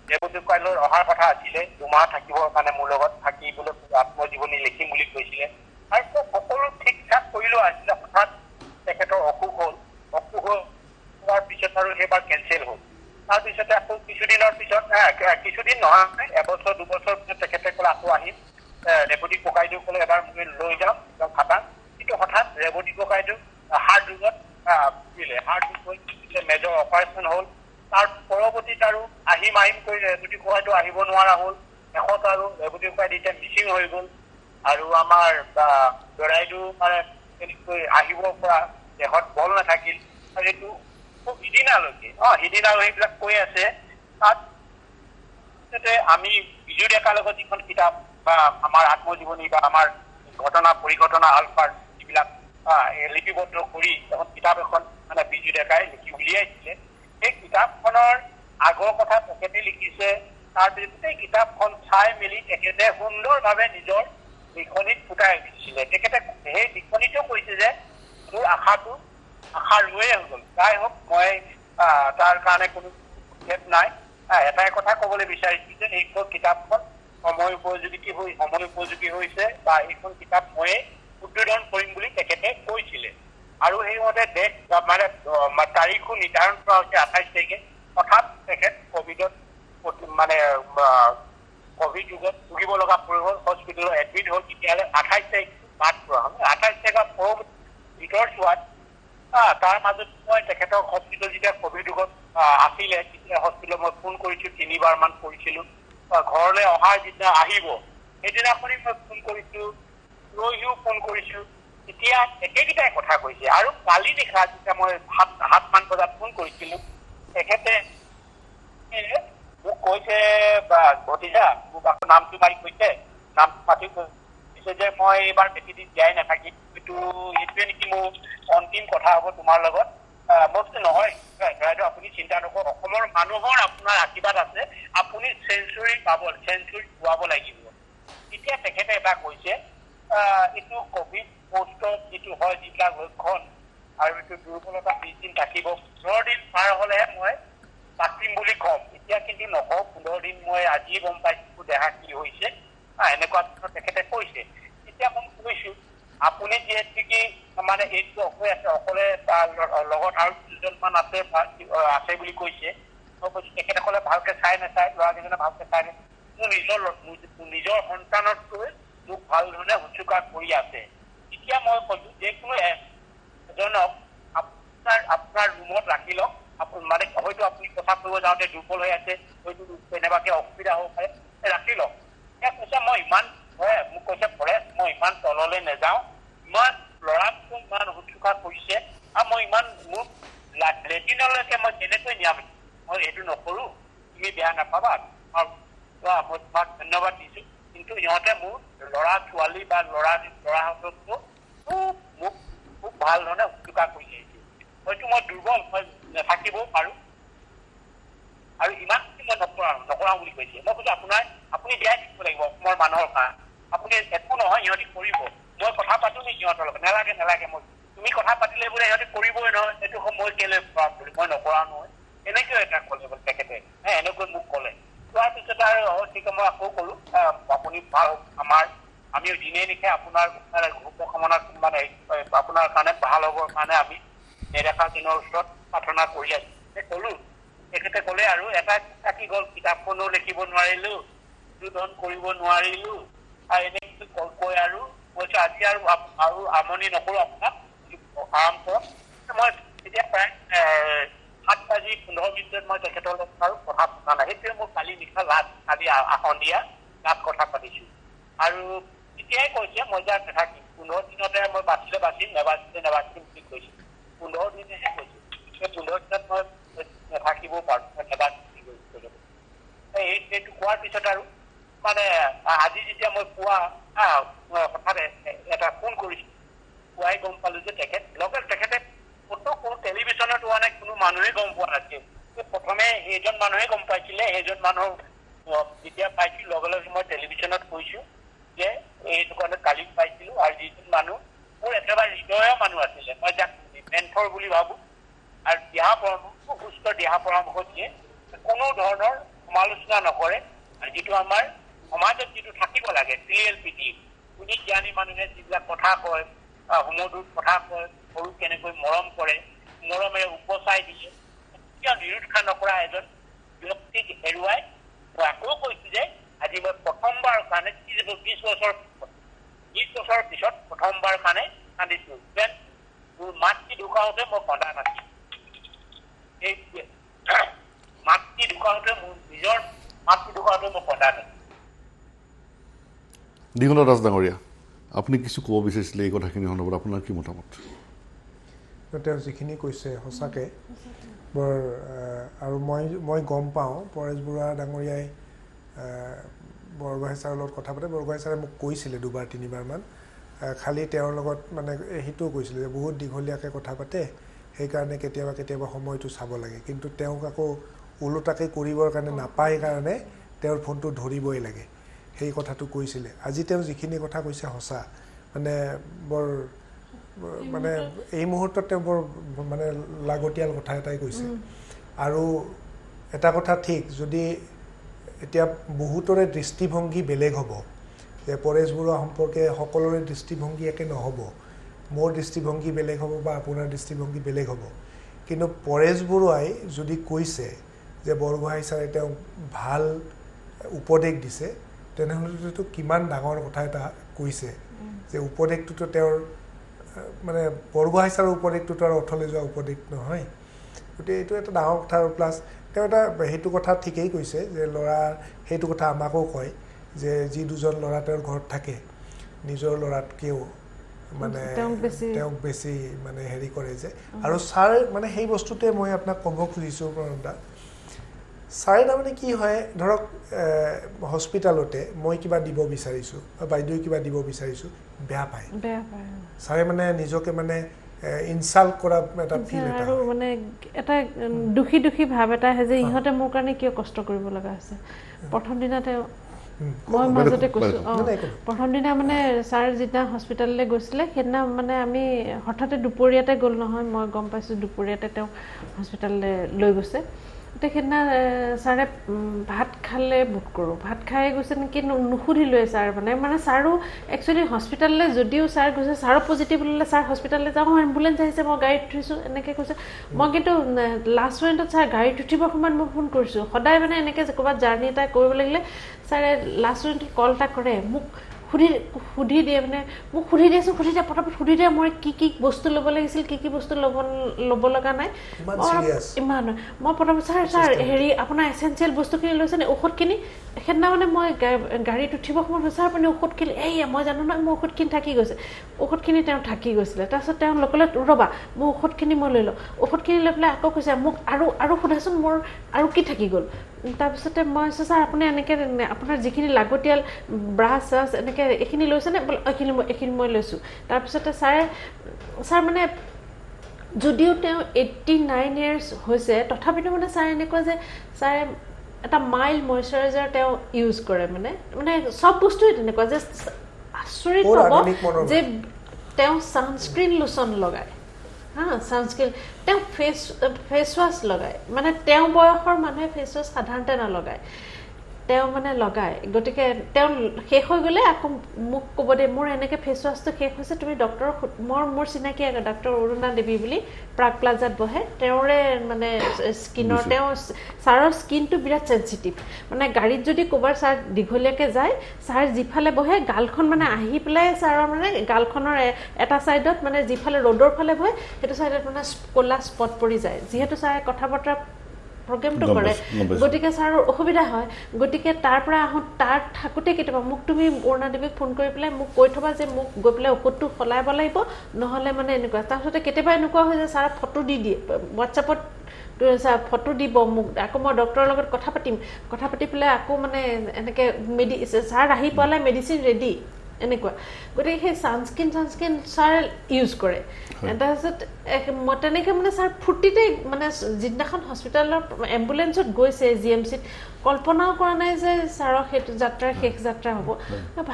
ৰেৱতী ককাইদেউৰ অহাৰ কথা আছিলে 2 মাহ থাকিবৰ কাৰণে মোৰ লগত থাকিবলৈ আত্মজীৱনী লিখিম বুলি কৈছিলে আৰু সকলো ঠিক ঠাক কৰিলেও আছিলে হঠাৎ তেখেতৰ অসুখ হোৱাৰ পিছত আৰু সেইবাৰ কেঞ্চেল হ'ল তাৰপিছতে আকৌ কিছুদিনৰ পিছত কিছুদিন নহয় এবছৰ 2 বছৰ পিছত তেখেতে ক'লে আকৌ আহিম ৰেৱতী ককাইদেউ ক'লে এবাৰ মই লৈ যাম খাটাং কিন্তু হঠাৎ ৰেৱতী ককাইদেউ হাৰ্ট ৰোগত মেজৰ অপাৰেশ্যন হ'ল তাৰ পৰৱৰ্তীত আৰু আহিম কৰি ৰেৱতী ককাইদেউ আহিব নোৱাৰা হ'ল শেষত আৰু ৰেৱতী ককাইদেউ এতিয়া মিচিং হৈ গ'ল আৰু আমাৰ দৰাইদেউ মানে তেনেকৈ আহিব পৰা দেহত বল নাথাকিল আৰু এইটো খুব সিদিনালৈকে সেইবিলাক কৈ আছে তাত আমি বিজু ডেকাৰ লগত যিখন কিতাপ বা আমাৰ আত্মজীৱনী বা আমাৰ ঘটনা পৰিঘটনা আলফাৰ যিবিলাক লিপিবদ্ধ কৰি এখন কিতাপ এখন মানে বিজু ডেকাই লিখি উলিয়াইছিলে সেই কিতাপখনৰ আগৰ কথা তেখেতে লিখিছে তাৰপিছতে কিতাপখন চাই মেলি তেখেতে সুন্দৰভাৱে নিজৰ লিখনিত ফুটাই দিছিলে তেখেতে সেই লিখনিটো কৈছে যে মোৰ আশা ৰৈয়ে হৈ গ'ল যাই হওক মই তাৰ কাৰণে কোনো ক্ষেপ নাই এটাই কথা ক'বলৈ বিচাৰিছোঁ যে এইখন কিতাপখন সময় উপযোগী হৈছে বা এইখন কিতাপ ময়ে উদ্বোধন কৰিম বুলি তেখেতে কৈছিলে আৰু সেইমতে দেশ মানে তাৰিখো নিৰ্ধাৰণ কৰা হৈছে 28 তাৰিখে অৰ্থাৎ তেখেত কভিডত মানে কভিড যুগত ভুগিব লগা পৰিহ'ল হস্পিটেলত এডমিট হ'ল তেতিয়াহ'লে 28 তাৰিখ বাদ পৰা হ'ল 28 তাৰিখৰ ভিতৰ চোৱাত তাৰ মাজত মই তেখেতক হস্পিটেল যেতিয়া কভিড যুগত আছিলে তেতিয়া হস্পিটেলত মই ফোন কৰিছোঁ 3বাৰ মান কৰিছিলোঁ ঘৰলৈ অহাৰ যিদিনা আহিব সেইদিনাখনি মই ফোন কৰিছোঁ ৰহিও ফোন কৰিছোঁ এতিয়া একেকেইটাই কথা কৈছে আৰু কালি নিশা যেতিয়া মই 7মান বজাত ফোন কৰিছিলোঁ তেখেতে মোক কৈছে বা ভতিজা মোক আকৌ নামটো মাৰি কৈছে নামটো মাতি কৈছে যে মই এইবাৰ বেছি দিন জীয়াই নাথাকিম এইটোৱে নেকি মোৰ অন্তিম কথা হ'ব তোমাৰ লগত মই নহয় আপুনি চিন্তা নকৰক অসমৰ মানুহৰ আপোনাৰ আশীৰ্বাদ আছে আপুনি চেঞ্চুৰী পোৱাব লাগিব এতিয়া তেখেতে এটা কৈছে এইটো কভিড পষ্টত যিটো হয় যিবিলাক লক্ষণ আৰু এইটো দুৰ্বলতা 20 দিন থাকিব 15 দিন পাৰ হ'লেহে মই পাতিম বুলি ক'ম এতিয়া কিন্তু নকওঁ 15 দিন মই আজিয়ে গম পাইছোঁ দেহা কি হৈছে এনেকুৱা তেখেতে কৈছে এতিয়া মই কৈছোঁ আপুনি যিহেতু কি মানে এইটো হৈ আছে অকলে তাৰ লগত আৰু 2জনমান আছে বুলি কৈছে মই কৈছোঁ তেখেতসকলে ভালকৈ চাই নাচায় ল'ৰাকেইজনে ভালকৈ চাই মোৰ নিজৰ সন্তানতকৈ মোক ভাল ধৰণে শুশ্ৰূষা কৰি আছে এতিয়া মই কৈছোঁ যে কোনো এজনক আপোনাৰ ৰুমত ৰাখি লওক মানে হয়তো আপুনি কথা কৰিব যাওঁতে দুৰ্বল হৈ আছে হয়তো কেনেবাকৈ অসুবিধা হ'ব পাৰে ৰাখি লওক এতিয়া কৈছে মই ইমান মোক কৈছে ফৰেষ্ট মই ইমান তললৈ নাযাওঁ ইমান ল'ৰাকো ইমান শুশ্ৰূষা কৰিছে আৰু মই ইমান মোক লেটিনলৈকে মই তেনেকৈ নিয়াম মই সেইটো নকৰোঁ তুমি বেয়া নাপাবা মই তোমাক ধন্যবাদ দিছোঁ কিন্তু ইহঁতে মোৰ ল'ৰা ছোৱালী বা ল'ৰাহঁতকো মোক খুব ভাল ধৰণে শুশ্ৰূষা কৰিছে হয়তো মই দুৰ্বল মই নাথাকিবও পাৰোঁ আৰু ইমানখিনি মই নকৰাওঁ বুলি কৈছে মই কৈছোঁ আপুনি দিয়াই থাকিব লাগিব অসমৰ মানুহৰ কাৰণে আপুনি একো নহয় সিহঁতি কৰিব মই কথা পাতোঁ নেকি সিহঁতৰ লগত নালাগে মই তুমি কথা পাতিলে বোলে সিহঁতি কৰিবই নহয় এইটো মই কেলৈ কৰাম বুলি মই নকৰা নহয় এনেকৈ এটা ক'লে বোলে তেখেতে এনেকৈ মোক ক'লে কোৱাৰ পিছত আৰু ঠিক মই আকৌ ক'লোঁ আপুনি ভাল আমিও দিনে নিশে আপোনাৰ শুভকামনা মানে আপোনাৰ কাৰণে ভাল হ'বৰ কাৰণে আমি নেদেখা দিনৰ ওচৰত প্ৰাৰ্থনা কৰি আছোঁ ক'লোঁ তেখেতে ক'লে আৰু এটা থাকি গ'ল কিতাপখনো লিখিব নোৱাৰিলোঁ উদ্বোধন কৰিব নোৱাৰিলোঁ আৰু এনেকৈ কৈ আৰু কৈছোঁ আজি আৰু আমনি নকৰোঁ আপোনাক আৰাম কৰক মই তেতিয়া প্ৰায় 7:15 মই তেখেতৰ লগত আৰু কথা পতা নাই সেইটোৱে মোৰ কালি নিশা কালি সন্ধিয়া লাষ্ট কথা পাতিছোঁ আৰু তেতিয়াই কৈছে মই যাক নাথাকিম 15 দিনতে মই বাচিম নেবাচিম বুলি কৈছোঁ 15 দিনেহে কৈছোঁ সেই 15 দিনত মই নাথাকিবও পাৰোঁ মই নেবাচিম বুলি কৈছোঁ সেইটো কোৱাৰ পিছত আৰু মানে আজি যেতিয়া মই পুৱা হঠাৎ এটা ফোন কৰিছোঁ পুৱাই গম পালোঁ যে তেখেতে কোনো টেলিভিশ্যনত হোৱা নাই কোনো মানুহে গম পোৱা নাছিল প্ৰথমে সেইজন মানুহে গম পাইছিলে সেইজন মানুহ যেতিয়া পাইছিলোঁ লগে লগে মই টেলিভিশ্যনত কৈছোঁ যে এইটো কাৰণে কালি পাইছিলোঁ আৰু যিজন মানুহ মোৰ একেবাৰে হৃদয়ৰ মানুহ আছিলে মই যাক মেণ্টৰ বুলি ভাবোঁ আৰু খুব সুস্থ দিহা পৰামৰ্শ দিয়ে কোনো ধৰণৰ সমালোচনা নকৰে আৰু যিটো আমাৰ সমাজত যিটো থাকিব লাগে CLPD শুনি জ্ঞানী মানুহে যিবিলাক কথা কয় সুমধুৰ কথা কয় সৰু কেনেকৈ মৰম কৰে মৰমেৰে উপচাই দিয়ে নিৰুৎসাহ নকৰা এজন ব্যক্তিক হেৰুৱাই মই আকৌ কৈছোঁ যে আজি মই প্ৰথমবাৰৰ কাৰণে 20 বছৰ পিছত প্ৰথমবাৰ কাৰণে কান্দিছোঁ যেন মোৰ মাতৃ ঢুকাওঁতে মই কন্দা নাছিলোঁ এইটোৱে মাতৃ ঢুকাওঁতে মোৰ নিজৰ মাতৃ ঢুকাওঁতে মই কন্দা নাছিলোঁ দিগন্ত দাস ডাঙৰীয়া আপুনি কিছু ক'ব বিচাৰিছিলে এই কথাখিনি সন্দৰ্ভত আপোনাৰ কি মতামত তেওঁ যিখিনি কৈছে সঁচাকৈ বৰ আৰু মই গম পাওঁ পৰেশ বৰুৱা ডাঙৰীয়াই বৰগোহাঁই ছাৰৰ লগত কথা পাতে বৰগোহাঁই ছাৰে মোক কৈছিলে 2-3বাৰমান খালি তেওঁৰ লগত মানে সেইটোও কৈছিলে যে বহুত দীঘলীয়াকৈ কথা পাতে সেইকাৰণে কেতিয়াবা সময়টো চাব লাগে কিন্তু তেওঁক আকৌ ওলোটাকৈ কৰিবৰ কাৰণে নাপায় কাৰণে তেওঁৰ ফোনটো ধৰিবই লাগে সেই কথাটো কৈছিলে আজি তেওঁ যিখিনি কথা কৈছে সঁচা মানে বৰ মানে এই মুহূৰ্তত তেওঁ বৰ মানে লাগতিয়াল কথা এটাই কৈছে আৰু এটা কথা ঠিক যদি এতিয়া বহুতৰে দৃষ্টিভংগী বেলেগ হ'ব যে পৰেশ বৰুৱা সম্পৰ্কে সকলোৰে দৃষ্টিভংগী একে নহ'ব মোৰ দৃষ্টিভংগী বেলেগ হ'ব বা আপোনাৰ দৃষ্টিভংগী বেলেগ হ'ব কিন্তু পৰেশ বৰুৱাই যদি কৈছে যে বৰগোহাঁই ছাৰে তেওঁক ভাল উপদেশ দিছে তেনেহ'লেতো কিমান ডাঙৰ কথা এটা কৈছে যে উপদেশটোতো তেওঁৰ মানে বৰগোহাঁই ছাৰৰ উপদেশটোতো আৰু অথলে যোৱা উপদেশ নহয় গতিকে এইটো এটা ডাঙৰ কথা আৰু প্লাছ তেওঁ এটা সেইটো কথা ঠিকেই কৈছে যে ল'ৰা সেইটো কথা আমাকো কয় যে যি দুজন ল'ৰা তেওঁৰ ঘৰত থাকে নিজৰ ল'ৰাতকৈও মানে তেওঁক বেছি মানে হেৰি কৰে যে আৰু ছাৰ মানে সেই বস্তুতে মই আপোনাক ক'ব খুজিছোঁ প্ৰণৱদা ছাৰে তাৰমানে কি হয় ধৰক হস্পিটেলতে মই কিবা দিব বিচাৰিছোঁ বা বাইদেৱে কিবা দিব বিচাৰিছোঁ বেয়া পায় ছাৰে মানে নিজকে মানে ইনচাল্ট কৰা এটা ফিল এটা আৰু মানে এটা দুখী দুখী ভাৱ এটা আহে যে ইহঁতে মোৰ কাৰণে কিয় কষ্ট কৰিব লগা আছে প্ৰথম দিনা তেওঁ মই মাজতে কৈছোঁ প্ৰথম দিনা মানে ছাৰ যিদিনা হস্পিটেললৈ গৈছিলে সেইদিনা মানে আমি হঠাতে দুপৰীয়াতে গ'ল নহয় মই গম পাইছোঁ দুপৰীয়াতে তেওঁ হস্পিটেললৈ লৈ গৈছে এতিয়া সেইদিনা ছাৰে ভাত খালে বুট কৰোঁ ভাত খাই গৈছে নেকি নুসুধিলোৱে ছাৰ মানে ছাৰো একচুৱেলি হস্পিটেললৈ যদিও ছাৰ গৈছে ছাৰৰ পজিটিভ ওলালে ছাৰ হস্পিটেললৈ যাওঁ এম্বুলেঞ্চ আহিছে মই গাড়ীত উঠিছোঁ এনেকৈ কৈছে মই কিন্তু লাষ্ট পইণ্টত ছাৰ গাড়ীত উঠিবৰ সময়ত মই ফোন কৰিছোঁ সদায় মানে এনেকৈ ক'ৰবাত জাৰ্ণি এটা কৰিব লাগিলে ছাৰে লাষ্ট পইণ্টত কল এটা কৰে মোক সুধি দিয়ে মানে মোক সুধি দিয়াচোন সুধি দিয়া পটাপট সুধি দিয়া মই কি বস্তু ল'ব লাগিছিল কি বস্তু ল'ব লগা নাই ইমান মই পটাপট ছাৰ হেৰি আপোনাৰ এচেঞ্চিয়েল বস্তুখিনি লৈছে নে ঔষধখিনি সেইদিনা মানে মই গাড়ীত উঠিব সময়ত ছাৰ আপুনি ঔষধখিনি মই জানো নহয় মোৰ ঔষধখিনি থাকি গৈছে ঔষধখিনি তেওঁ থাকি গৈছিলে তাৰপিছত তেওঁ ক'লে ৰ'বা মোৰ ঔষধখিনি মই লৈ লওঁ ঔষধখিনি লৈ পেলাই আকৌ কৈছে মোক আৰু সোধাচোন মোৰ আৰু কি থাকি গ'ল তাৰপিছতে মই ছাৰ আপুনি এনেকৈ আপোনাৰ যিখিনি লাগতিয়াল ব্ৰাছ চাছ এনেকৈ এইখিনি লৈছেনে বোলে এইখিনি মই লৈছোঁ তাৰপিছতে ছাৰ মানে যদিও তেওঁ 89 years হৈছে তথাপিতো মানে ছাৰ এনেকুৱা যে ছাৰে এটা মাইল্ড মইশ্চাৰাইজাৰ তেওঁ ইউজ কৰে মানে চব বস্তুৱে তেনেকুৱা যে আচৰিত পাব যে তেওঁ ছানস্ক্ৰীণ লোচন লগায় ছানস্ক্ৰীণ তেওঁ ফেচ ৱাছ লগায় মানে তেওঁ বয়সৰ মানুহে ফেচ ৱাছ সাধাৰণতে নলগায় তেওঁ মানে লগায় গতিকে তেওঁ শেষ হৈ গ'লে আকৌ মোক ক'ব দে মোৰ এনেকৈ ফেচ ৱাছটো শেষ হৈছে তুমি ডক্টৰক মোৰ চিনাকি ডক্টৰ অৰুণা দেৱী বুলি প্ৰাগ প্লাজাত বহে তেওঁৰে মানে স্কিনৰ তেওঁ ছাৰৰ স্কিনটো বিৰাট চেঞ্চিটিভ মানে গাড়ীত যদি ক'ৰবাৰ ছাৰ দীঘলীয়াকৈ যায় ছাৰ যিফালে বহে গালখন মানে আহি পেলাই ছাৰৰ মানে গালখনৰ এটা ছাইডত মানে যিফালে ৰ'দৰ ফালে বহে সেইটো ছাইডত মানে ক'লা স্পট পৰি যায় যিহেতু ছাৰে কথা বতৰা প্ৰগ্ৰেমটো কৰে গতিকে ছাৰৰ অসুবিধা হয় গতিকে তাৰ পৰা তাৰ থাকোঁতে কেতিয়াবা মোক তুমি অৰুণা দেৱীক ফোন কৰি পেলাই মোক কৈ থবা যে মোক গৈ পেলাই ঔষধটো সলাব লাগিব নহ'লে মানে এনেকুৱা তাৰপিছতে কেতিয়াবা এনেকুৱা হয় যে ছাৰ ফটো দি দিয়ে হোৱাটছএপত ফটো দিব মোক আকৌ মই ডক্টৰৰ লগত কথা পাতি পেলাই আকৌ মানে এনেকৈ ছাৰ আহি পোৱালে মেডিচিন ৰেডি এনেকুৱা গতিকে সেই ছানস্ক্ৰীণ ছাৰ ইউজ কৰে তাৰপিছত তেনেকৈ মানে ছাৰ ফূৰ্তিতে মানে যিদিনাখন হস্পিটেলৰ এম্বুলেঞ্চত গৈছে GMCত কল্পনাও কৰা নাই যে ছাৰৰ সেইটো যাত্ৰাৰ শেষ যাত্ৰা হ'ব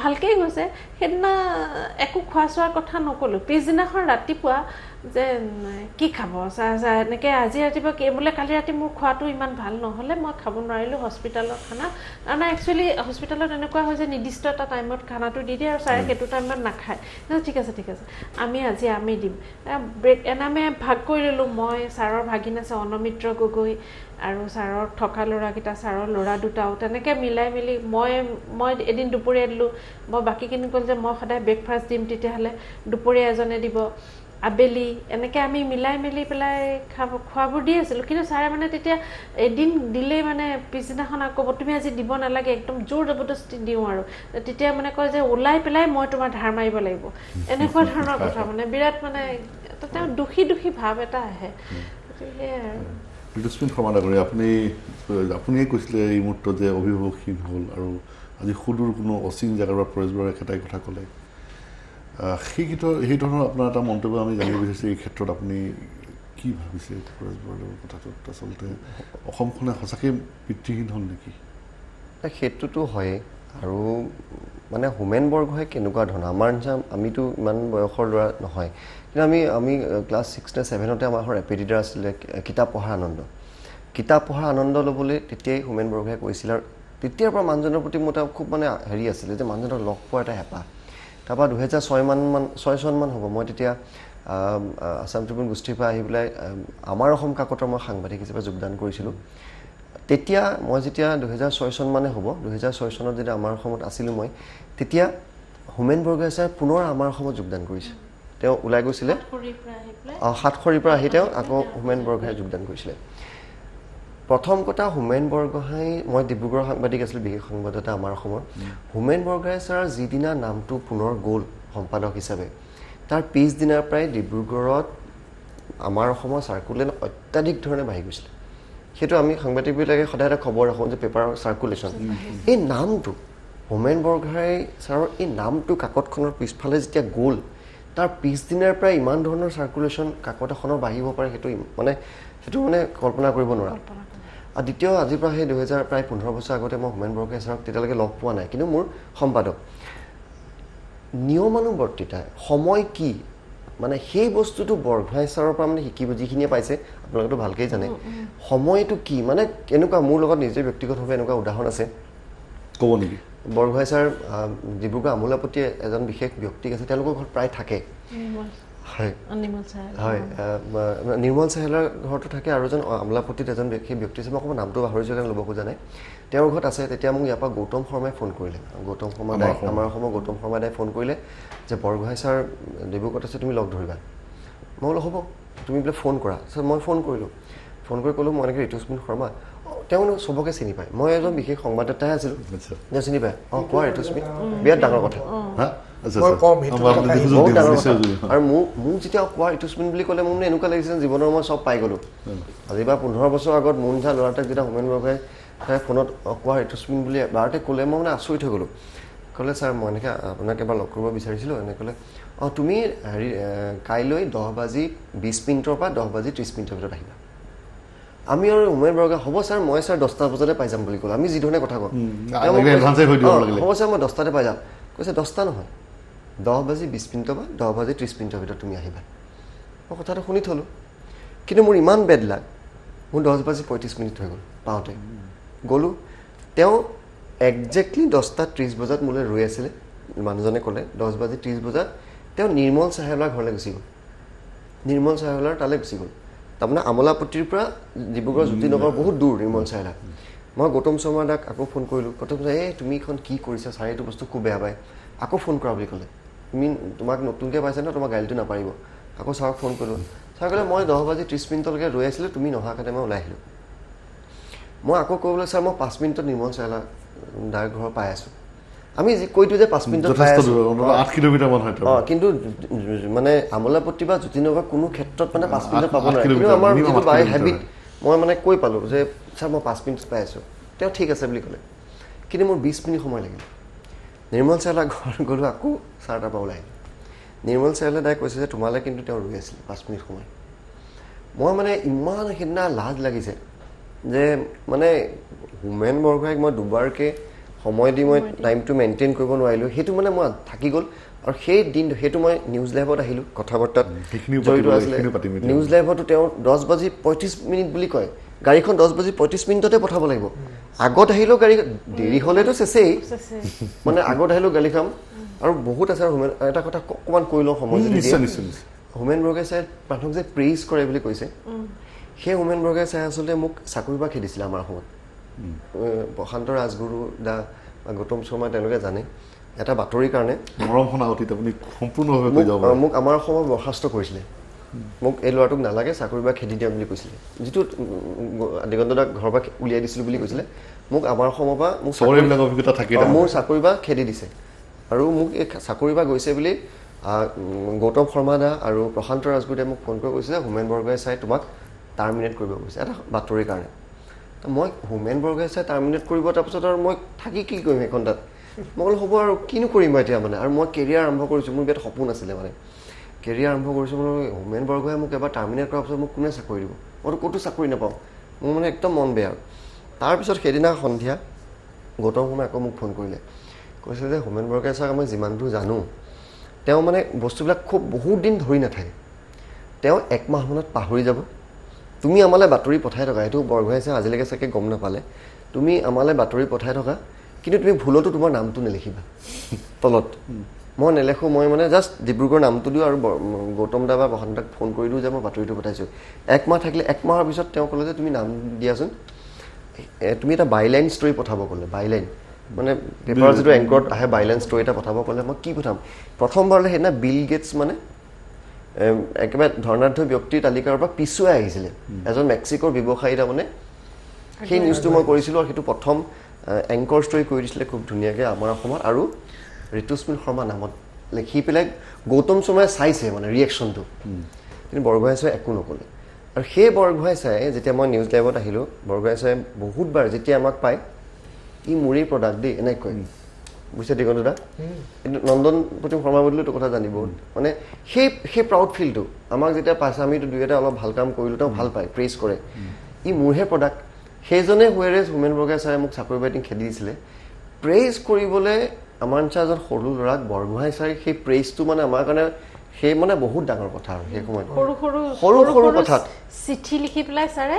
ভালকেই গৈছে সেইদিনা একো খোৱা চোৱাৰ কথা নক'লোঁ পিছদিনাখন ৰাতিপুৱা যে কি খাব ছাৰ এনেকৈ আজি ৰাতিপুৱা কি বোলে কালি ৰাতি মোৰ খোৱাটো ইমান ভাল নহ'লে মই খাব নোৱাৰিলোঁ হস্পিটেলৰ খানা তাৰমানে একচুৱেলি হস্পিটেলত এনেকুৱা হয় যে নিৰ্দিষ্ট এটা টাইমত খানাটো দি দিয়ে আৰু ছাৰে সেইটো টাইমত নাখায় ঠিক আছে আমি দিম আমি ভাগ কৰি ল'লোঁ মই ছাৰৰ ভাগিন আছে অনমিত্ৰ গগৈ আৰু ছাৰৰ থকা ল'ৰাকেইটা ছাৰৰ ল'ৰা দুটাও তেনেকৈ মিলাই মেলি মই এদিন দুপৰীয়া দিলোঁ মই বাকীখিনি ক'ল যে মই সদায় ব্ৰেকফাষ্ট দিম তেতিয়াহ'লে দুপৰীয়া এজনে দিব আবেলি এনেকৈ আমি মিলাই মেলি পেলাই খোৱাবোৰ দি আছিলোঁ কিন্তু ছাৰে মানে তেতিয়া এদিন দিলেই মানে পিছদিনাখন আকৌ তুমি আজি দিব নালাগে একদম জোৰ জবৰদস্তি দিওঁ আৰু তেতিয়া মানে কয় যে ওলাই পেলাই মই তোমাৰ ধাৰ মাৰিব লাগিব এনেকুৱা ধৰণৰ কথা মানে বিৰাট মানে তেওঁ দুখী ভাৱ এটা আহে সেয়াই আৰু ঋতুস্মিন শৰ্মা ডাঙৰীয়া আপুনিয়ে কৈছিলে এই মুহূৰ্তত যে অভিভাৱকহীন হ'ল আৰু আজি সুদূৰ কোনো অচিন জেগাৰ পৰা পৰেশ বৰুৱাই একেটাই কথা ক'লে সেই ধৰণৰ আপোনাৰ এটা মন্তব্য আমি জানিব বিচাৰিছোঁ এই ক্ষেত্ৰত আপুনি কি ভাবিছে পৰেশ বৰাৰ কথাটোত আচলতে অসমখনে সঁচাকৈ পিতৃহীন হ'ল নেকি সেইটোতো হয়েই আৰু মানে হোমেন বৰগোহাঁই কেনেকুৱা ধৰণৰ আমাৰ নিচিনা আমিতো ইমান বয়সৰ ল'ৰা নহয় কিন্তু আমি ক্লাছ 6 নে 7তে আমাৰ ৰেপিড ৰিডাৰ আছিলে কিতাপ পঢ়াৰ আনন্দ ল'বলৈ তেতিয়াই হোমেন বৰগোহাঁয়ে কৈছিল আৰু তেতিয়াৰ পৰা মানুহজনৰ প্ৰতি মোৰ এটা খুব মানে হেৰি আছিলে যে মানুহজনক লগ পোৱাৰ এটা হেঁপাহ তাৰপৰা 2006 চনমান হ'ব মই তেতিয়া আছাম ট্ৰিবিউন গোষ্ঠীৰ পৰা আহি পেলাই আমাৰ অসম কাকতৰ মই সাংবাদিক হিচাপে যোগদান কৰিছিলোঁ তেতিয়া মই যেতিয়া 2006 চন মানে হ'ব 2006 চনত যেতিয়া আমাৰ অসমত আছিলোঁ মই তেতিয়া হোমেন বৰগোহাঁই ছাৰ পুনৰ আমাৰ অসমত যোগদান কৰিছে তেওঁ ওলাই গৈছিলে সাতখৰীৰ পৰা আহি তেওঁ আকৌ হোমেন বৰগোহাঁই যোগদান কৰিছিলে প্ৰথম কথা হোমেন বৰগোহাঁই মই ডিব্ৰুগড়ৰ সাংবাদিক আছিলোঁ বিশেষ সংবাদদাতা আমাৰ অসমৰ হোমেন বৰগোহাঁই ছাৰৰ যিদিনা নামটো পুনৰ গ'ল সম্পাদক হিচাপে তাৰ পিছদিনাৰ পৰাই ডিব্ৰুগড়ত আমাৰ অসমৰ চাৰ্কুলেশ্যন অত্যাধিক ধৰণে বাঢ়ি গৈছিলে সেইটো আমি সাংবাদিকবিলাকে সদায় এটা খবৰ ৰাখোঁ যে পেপাৰৰ চাৰ্কুলেশ্যন এই নামটো হোমেন বৰগোহাঁই ছাৰৰ এই নামটো কাকতখনৰ পিছফালে যেতিয়া গ'ল তাৰ পিছদিনাৰ পৰাই ইমান ধৰণৰ চাৰ্কুলেশ্যন কাকত এখনৰ বাঢ়িব পাৰে সেইটো মানে কল্পনা কৰিব নোৱাৰা আৰু দ্বিতীয় আজিৰ পৰা সেই 2000 প্ৰায় 15 বছৰ আগতে মই হোমেন বৰগোহাঁই ছাৰক তেতিয়ালৈকে লগ পোৱা নাই কিন্তু মোৰ সম্পাদক নিয়মানুবৰ্তিতা সময় কি মানে সেই বস্তুটো বৰগোহাঁই ছাৰৰ পৰা মানে শিকিব যিখিনিয়ে পাইছে আপোনালোকেতো ভালকেই জানে সময়টো কি মানে এনেকুৱা মোৰ লগত নিজে ব্যক্তিগতভাৱে এনেকুৱা উদাহৰণ আছে ক'ব নেকি বৰগোহাঁই ছাৰ ডিব্ৰুগড় আমোলাপট্টি এজন বিশেষ ব্যক্তি আছে তেওঁলোকৰ ঘৰত প্ৰায় থাকে হয় নিৰ্মল চাহেলাৰ ঘৰতো থাকে আৰু এজন আমোলাপট্টিত এজন সেই ব্যক্তি আছে মই অকণমান নামটো পাহৰিছোঁ কাৰণে ল'ব খোজা নাই তেওঁৰ ঘৰত আছে তেতিয়া মোক ইয়াৰ পৰা গৌতম শৰ্মাই ফোন কৰিলে গৌতম শৰ্মা দাই আমাৰ অসমৰ গৌতম শৰ্মা দাই ফোন কৰিলে যে বৰগোহাঁই ছাৰ ডিব্ৰুগড়ত আছে তুমি লগ ধৰিবা মই বোলো হ'ব তুমি বোলে ফোন কৰা তাৰপিছত মই ফোন কৰিলোঁ ফোন কৰি ক'লোঁ মই এনেকৈ ঋতুস্মিন শৰ্মা তেওঁ চবকে চিনি পায় মই এজন বিশেষ সংবাদদাতাহে আছিলোঁ তেওঁ চিনি পায় কোৱা ঋতুস্মিন বিৰাট ডাঙৰ কথা বহুত ডাঙৰ কথা আৰু মোক যেতিয়া কোৱা ঋতুস্মিন বুলি ক'লে মোৰ এনেকুৱা লাগিছে জীৱনৰ মই চব পাই গ'লোঁ আজি বা 15 বছৰ আগত মোৰ নিচিনা ল'ৰাটাক যেতিয়া হোমেন বৰগোহাঁই ফোনত কোৱা ঋতুস্মিন বুলি এবাৰতে ক'লে মই মানে আচৰিত হৈ গ'লোঁ ক'লে ছাৰ মই এনেকৈ আপোনাক এবাৰ লগ কৰিব বিচাৰিছিলোঁ এনেকৈ ক'লে তুমি হেৰি কাইলৈ 10:20 পৰা 10:30 ভিতৰত আহিবা আমি আৰু হোমেন বৰগোহাঁই হ'ব ছাৰ মই ছাৰ 10টা বজাতে পাই যাম বুলি ক'লোঁ আমি যিধৰণে কথা কওঁ হ'ব ছাৰ মই 10টাতে পাই যাম কৈছে 10টা নহয় 10:20 বা 10:30 ভিতৰত তুমি আহিবা মই কথাটো শুনি থ'লোঁ কিন্তু মোৰ ইমান বেড লাগ মোৰ 10:35 হৈ গ'ল পাওঁতে গ'লোঁ তেওঁ একজেক্টলি 10:30 বজাত মোলৈ ৰৈ আছিলে মানুহজনে ক'লে 10:30 বজাত তেওঁ নিৰ্মল চাহেলাৰ ঘৰলৈ গুচি গ'ল নিৰ্মল চাহেলাৰ তালৈ গুচি গ'ল তাৰমানে আমোলাপট্টিৰ পৰা ডিব্ৰুগড় জ্যোতিনগৰ বহুত দূৰ নিৰ্মল চাহেলা মই গৌতম শৰ্মা দাক আকৌ ফোন কৰিলোঁ গৌতম ছাৰ তুমি এইখন কি কৰিছা ছাৰ এইটো বস্তু খুব বেয়া পায় আকৌ ফোন কৰা বুলি ক'লে তোমাক নতুনকৈ পাইছে ন তোমাৰ গাড়ীটো নাপাৰিব আকৌ ছাৰক ফোন কৰিলোঁ ছাৰ ক'লে মই 10:30 ৰৈ আছিলোঁ তুমি নহাৰ কাৰণে মই ওলাই আহিলোঁ মই আকৌ ক'বলৈ ছাৰ মই 5 মিনিটত নিৰ্মল চাহেলা দাৰ ঘৰ পাই আছোঁ আমি কৈ দিওঁ যে 5 মিনিটত পাই আছোঁ 8 কিলোমিটাৰমান হয় কিন্তু মানে আমোলাপট্টি বা জ্যোতিনগৰ কোনো ক্ষেত্ৰত মানে 5 মিনিটত পাব নোৱাৰে কিন্তু আমাৰ যিটো বাই হেবিট মই মানে কৈ পালোঁ যে ছাৰ মই 5 মিনিট পাই আছোঁ তেওঁ ঠিক আছে বুলি ক'লে কিন্তু মোৰ 20 মিনিট সময় লাগিল নিৰ্মল চাহেলা ঘৰ গ'লোঁ আকৌ ছাৰ তাৰপৰা ওলাই আহিলোঁ নিৰ্মল চাহেলা দাই কৈছে যে তোমালৈ কিন্তু তেওঁ ৰৈ আছিলে 5 মিনিট সময় মই মানে ইমান সেইদিনা লাজ লাগিছে যে মানে হোমেন বৰগোহাঁইক মই দুবাৰকৈ সময় দি মই টাইমটো মেইনটেইন কৰিব নোৱাৰিলোঁ সেইটো মানে মই থাকি গ'ল আৰু সেই দিনটো সেইটো মই নিউজ লাইভত আহিলোঁ কথা বতৰাত জড়িত আছিলে নিউজ লাইভতো তেওঁ 10:35 বুলি কয় গাড়ীখন 10:35 পঠাব লাগিব আগত আহিলেও গাড়ী দেৰি হ'লেতো চেচেই মানে আগত আহিলেও গালি খাম আৰু বহুত আছে আৰু হোমেন এটা কথা অকণমান কৈ লওঁ সময় যদি হোমেন বৰগোহাঁই ছাৰে মানুহক যে প্ৰেইজ কৰে বুলি কৈছে সেই হোমেন বৰগোহাঁই ছাৰে আচলতে মোক চাকৰিৰ পৰা খেদিছিলে আমাৰ অসমত প্ৰশান্ত ৰাজগুৰু দা বা গৌতম শৰ্মা তেওঁলোকে জানে এটা বাতৰিৰ কাৰণে মোক আমাৰ অসমত বৰ্খাস্ত কৰিছিলে মোক এই ল'ৰাটোক নালাগে চাকৰিৰ পৰা খেদি দিয়া বুলি কৈছিলে যিটো দিগন্ত দাক ঘৰৰ পৰা উলিয়াই দিছিলোঁ বুলি কৈছিলে মোক আমাৰ অসমৰ পৰা মোৰ চাকৰিৰ পৰা খেদি দিছে আৰু মোক এই চাকৰিৰ পৰা গৈছে বুলি গৌতম শৰ্মা দা আৰু প্ৰশান্ত ৰাজগুৰুৱে মোক ফোন কৰি কৈছিলে হোমেন বৰগোহাঁই ছাৰে তোমাক টাৰ্মিনেট কৰিব গৈছে এটা বাতৰিৰ কাৰণে মই হোমেন বৰগোহাঁই ছাৰে টাৰ্মিনেট কৰিব তাৰপিছত আৰু মই থাকি কি কৰিম সেইখন তাত মই বোলো হ'ব আৰু কিনো কৰিম মই এতিয়া মানে আৰু মই কেৰিয়াৰ আৰম্ভ কৰিছোঁ মোৰ বিৰাট সপোন আছিলে মানে কেৰিয়াৰ আৰম্ভ কৰিছোঁ বোলো হোমেন বৰগোহাঁই মোক এবাৰ টাৰ্মিনেট কৰাৰ পিছত মোক কোনে চাকৰি দিব মইতো ক'তো চাকৰি নাপাওঁ মোৰ মানে একদম মন বেয়া তাৰপিছত সেইদিনা সন্ধিয়া গৌতম শৰ্মাই আকৌ মোক ফোন কৰিলে কৈছে যে হোমেন বৰগোহাঁই ছাৰক মই যিমান দূৰ জানো তেওঁ মানে বস্তুবিলাক খুব বহুত দিন ধৰি নাথাকে তেওঁ 1 মাহমানত পাহৰি যাব তুমি আমালৈ বাতৰি পঠাই থকা এইটো বৰগোহাঁই ছাৰ আজিলৈকে চাগে গম নাপালে তুমি আমালৈ বাতৰি পঠাই থকা কিন্তু তুমি ভুলতো তোমাৰ নামটো নেলিখিবা তলত মই নেলেখোঁ মই মানে জাষ্ট ডিব্ৰুগড় নামটো দিওঁ আৰু গৌতম দা বা প্ৰশান্ত দাক ফোন কৰি দিওঁ যে মই বাতৰিটো পঠাইছোঁ 1 মাহ থাকিলে 1 মাহৰ পিছত তেওঁ ক'লে যে তুমি নাম দিয়াচোন তুমি এটা বাইলাইন ষ্টৰি পঠাব ক'লে বাইলাইন মানে পেপাৰৰ যিটো এংকৰত আহে বাইলাইন ষ্টৰি এটা পঠাব ক'লে মই কি পঠাম প্ৰথমবাৰলৈ সেইদিনা বিল গেটছ মানে একেবাৰে ধৰ্ণাঢ্য ব্যক্তিৰ তালিকাৰ পৰা পিছুৱাই আহিছিলে এজন মেক্সিকোৰ ব্যৱসায়ী তাৰমানে সেই নিউজটো মই কৰিছিলোঁ আৰু সেইটো প্ৰথম এংকৰ ষ্টৰি কৰি দিছিলে খুব ধুনীয়াকৈ আমাৰ অসমত আৰু ঋতুস্মিন শৰ্মা নামত লিখি পেলাই গৌতম শৰ্মাই চাইছে মানে ৰিয়েকশ্যনটো কিন্তু বৰগোহাঁই ছাৰে একো নক'লে আৰু সেই বৰগোহাঁই ছাৰে যেতিয়া মই নিউজ লাইভত আহিলোঁ বৰগোহাঁই ছাৰে বহুতবাৰ যেতিয়া আমাক পায় ই মোৰেই প্ৰডাক্ট দেই এনেকৈ বুজিছে দিগন্ত দা কিন্তু নন্দন প্ৰতি শৰ্মা বুলিও এইটো কথা জানিব মানে সেই প্ৰাউড ফিলটো আমাক যেতিয়া পাইছে আমিতো দুই এটা অলপ ভাল কাম কৰিলোঁ তেওঁ ভাল পায় প্ৰেইজ কৰে ই মোৰহে প্ৰডাক্ট সেইজনে হুৱেৰেজ হোমেন বৰগোহাঁই ছাৰে মোক চাকৰি বাইটিং খেদি দিছিলে প্ৰেইজ কৰিবলৈ আমাৰ নিচিনা এজন সৰু ল'ৰাক বৰগোহাঁই ছাৰে সেই প্ৰেইজটো মানে আমাৰ কাৰণে সেই মানে বহুত ডাঙৰ কথা আৰু সেই সময়ত সৰু সৰু কথাত চিঠি লিখি পেলাই ছাৰে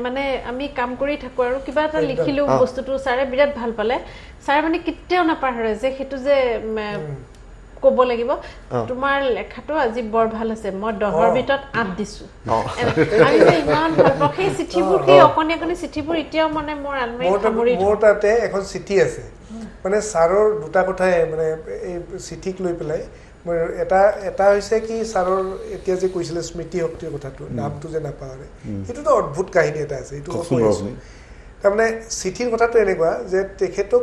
মানে আমি কাম কৰি থাকোঁ আৰু কিবা এটা লিখিলোঁ বস্তুটো ছাৰে বিৰাট ভাল পালে ছাৰে মানে কেতিয়াও নাপাহৰে যে সেইটো যে ক'ব লাগিব তোমাৰ লেখাটো আজি বৰ ভাল আছে মই 10ৰ ভিতৰত 8 দিছোঁ আমি যে ইমান ভাল পাওঁ সেই চিঠিবোৰ সেই অকণি অকণি চিঠিবোৰ এতিয়াও মানে মোৰ আলমাৰীত মোৰ তাতে এখন চিঠি আছে মানে ছাৰৰ দুটা কথাই মানে এই চিঠিক লৈ পেলাই মোৰ এটা হৈছে কি ছাৰৰ এতিয়া যে কৈছিলে স্মৃতি শক্তিৰ কথাটো নামটো যে নাপাহৰে সেইটোতো অদ্ভুত কাহিনী এটা আছে এইটো তাৰমানে চিঠিৰ কথাটো এনেকুৱা যে তেখেতক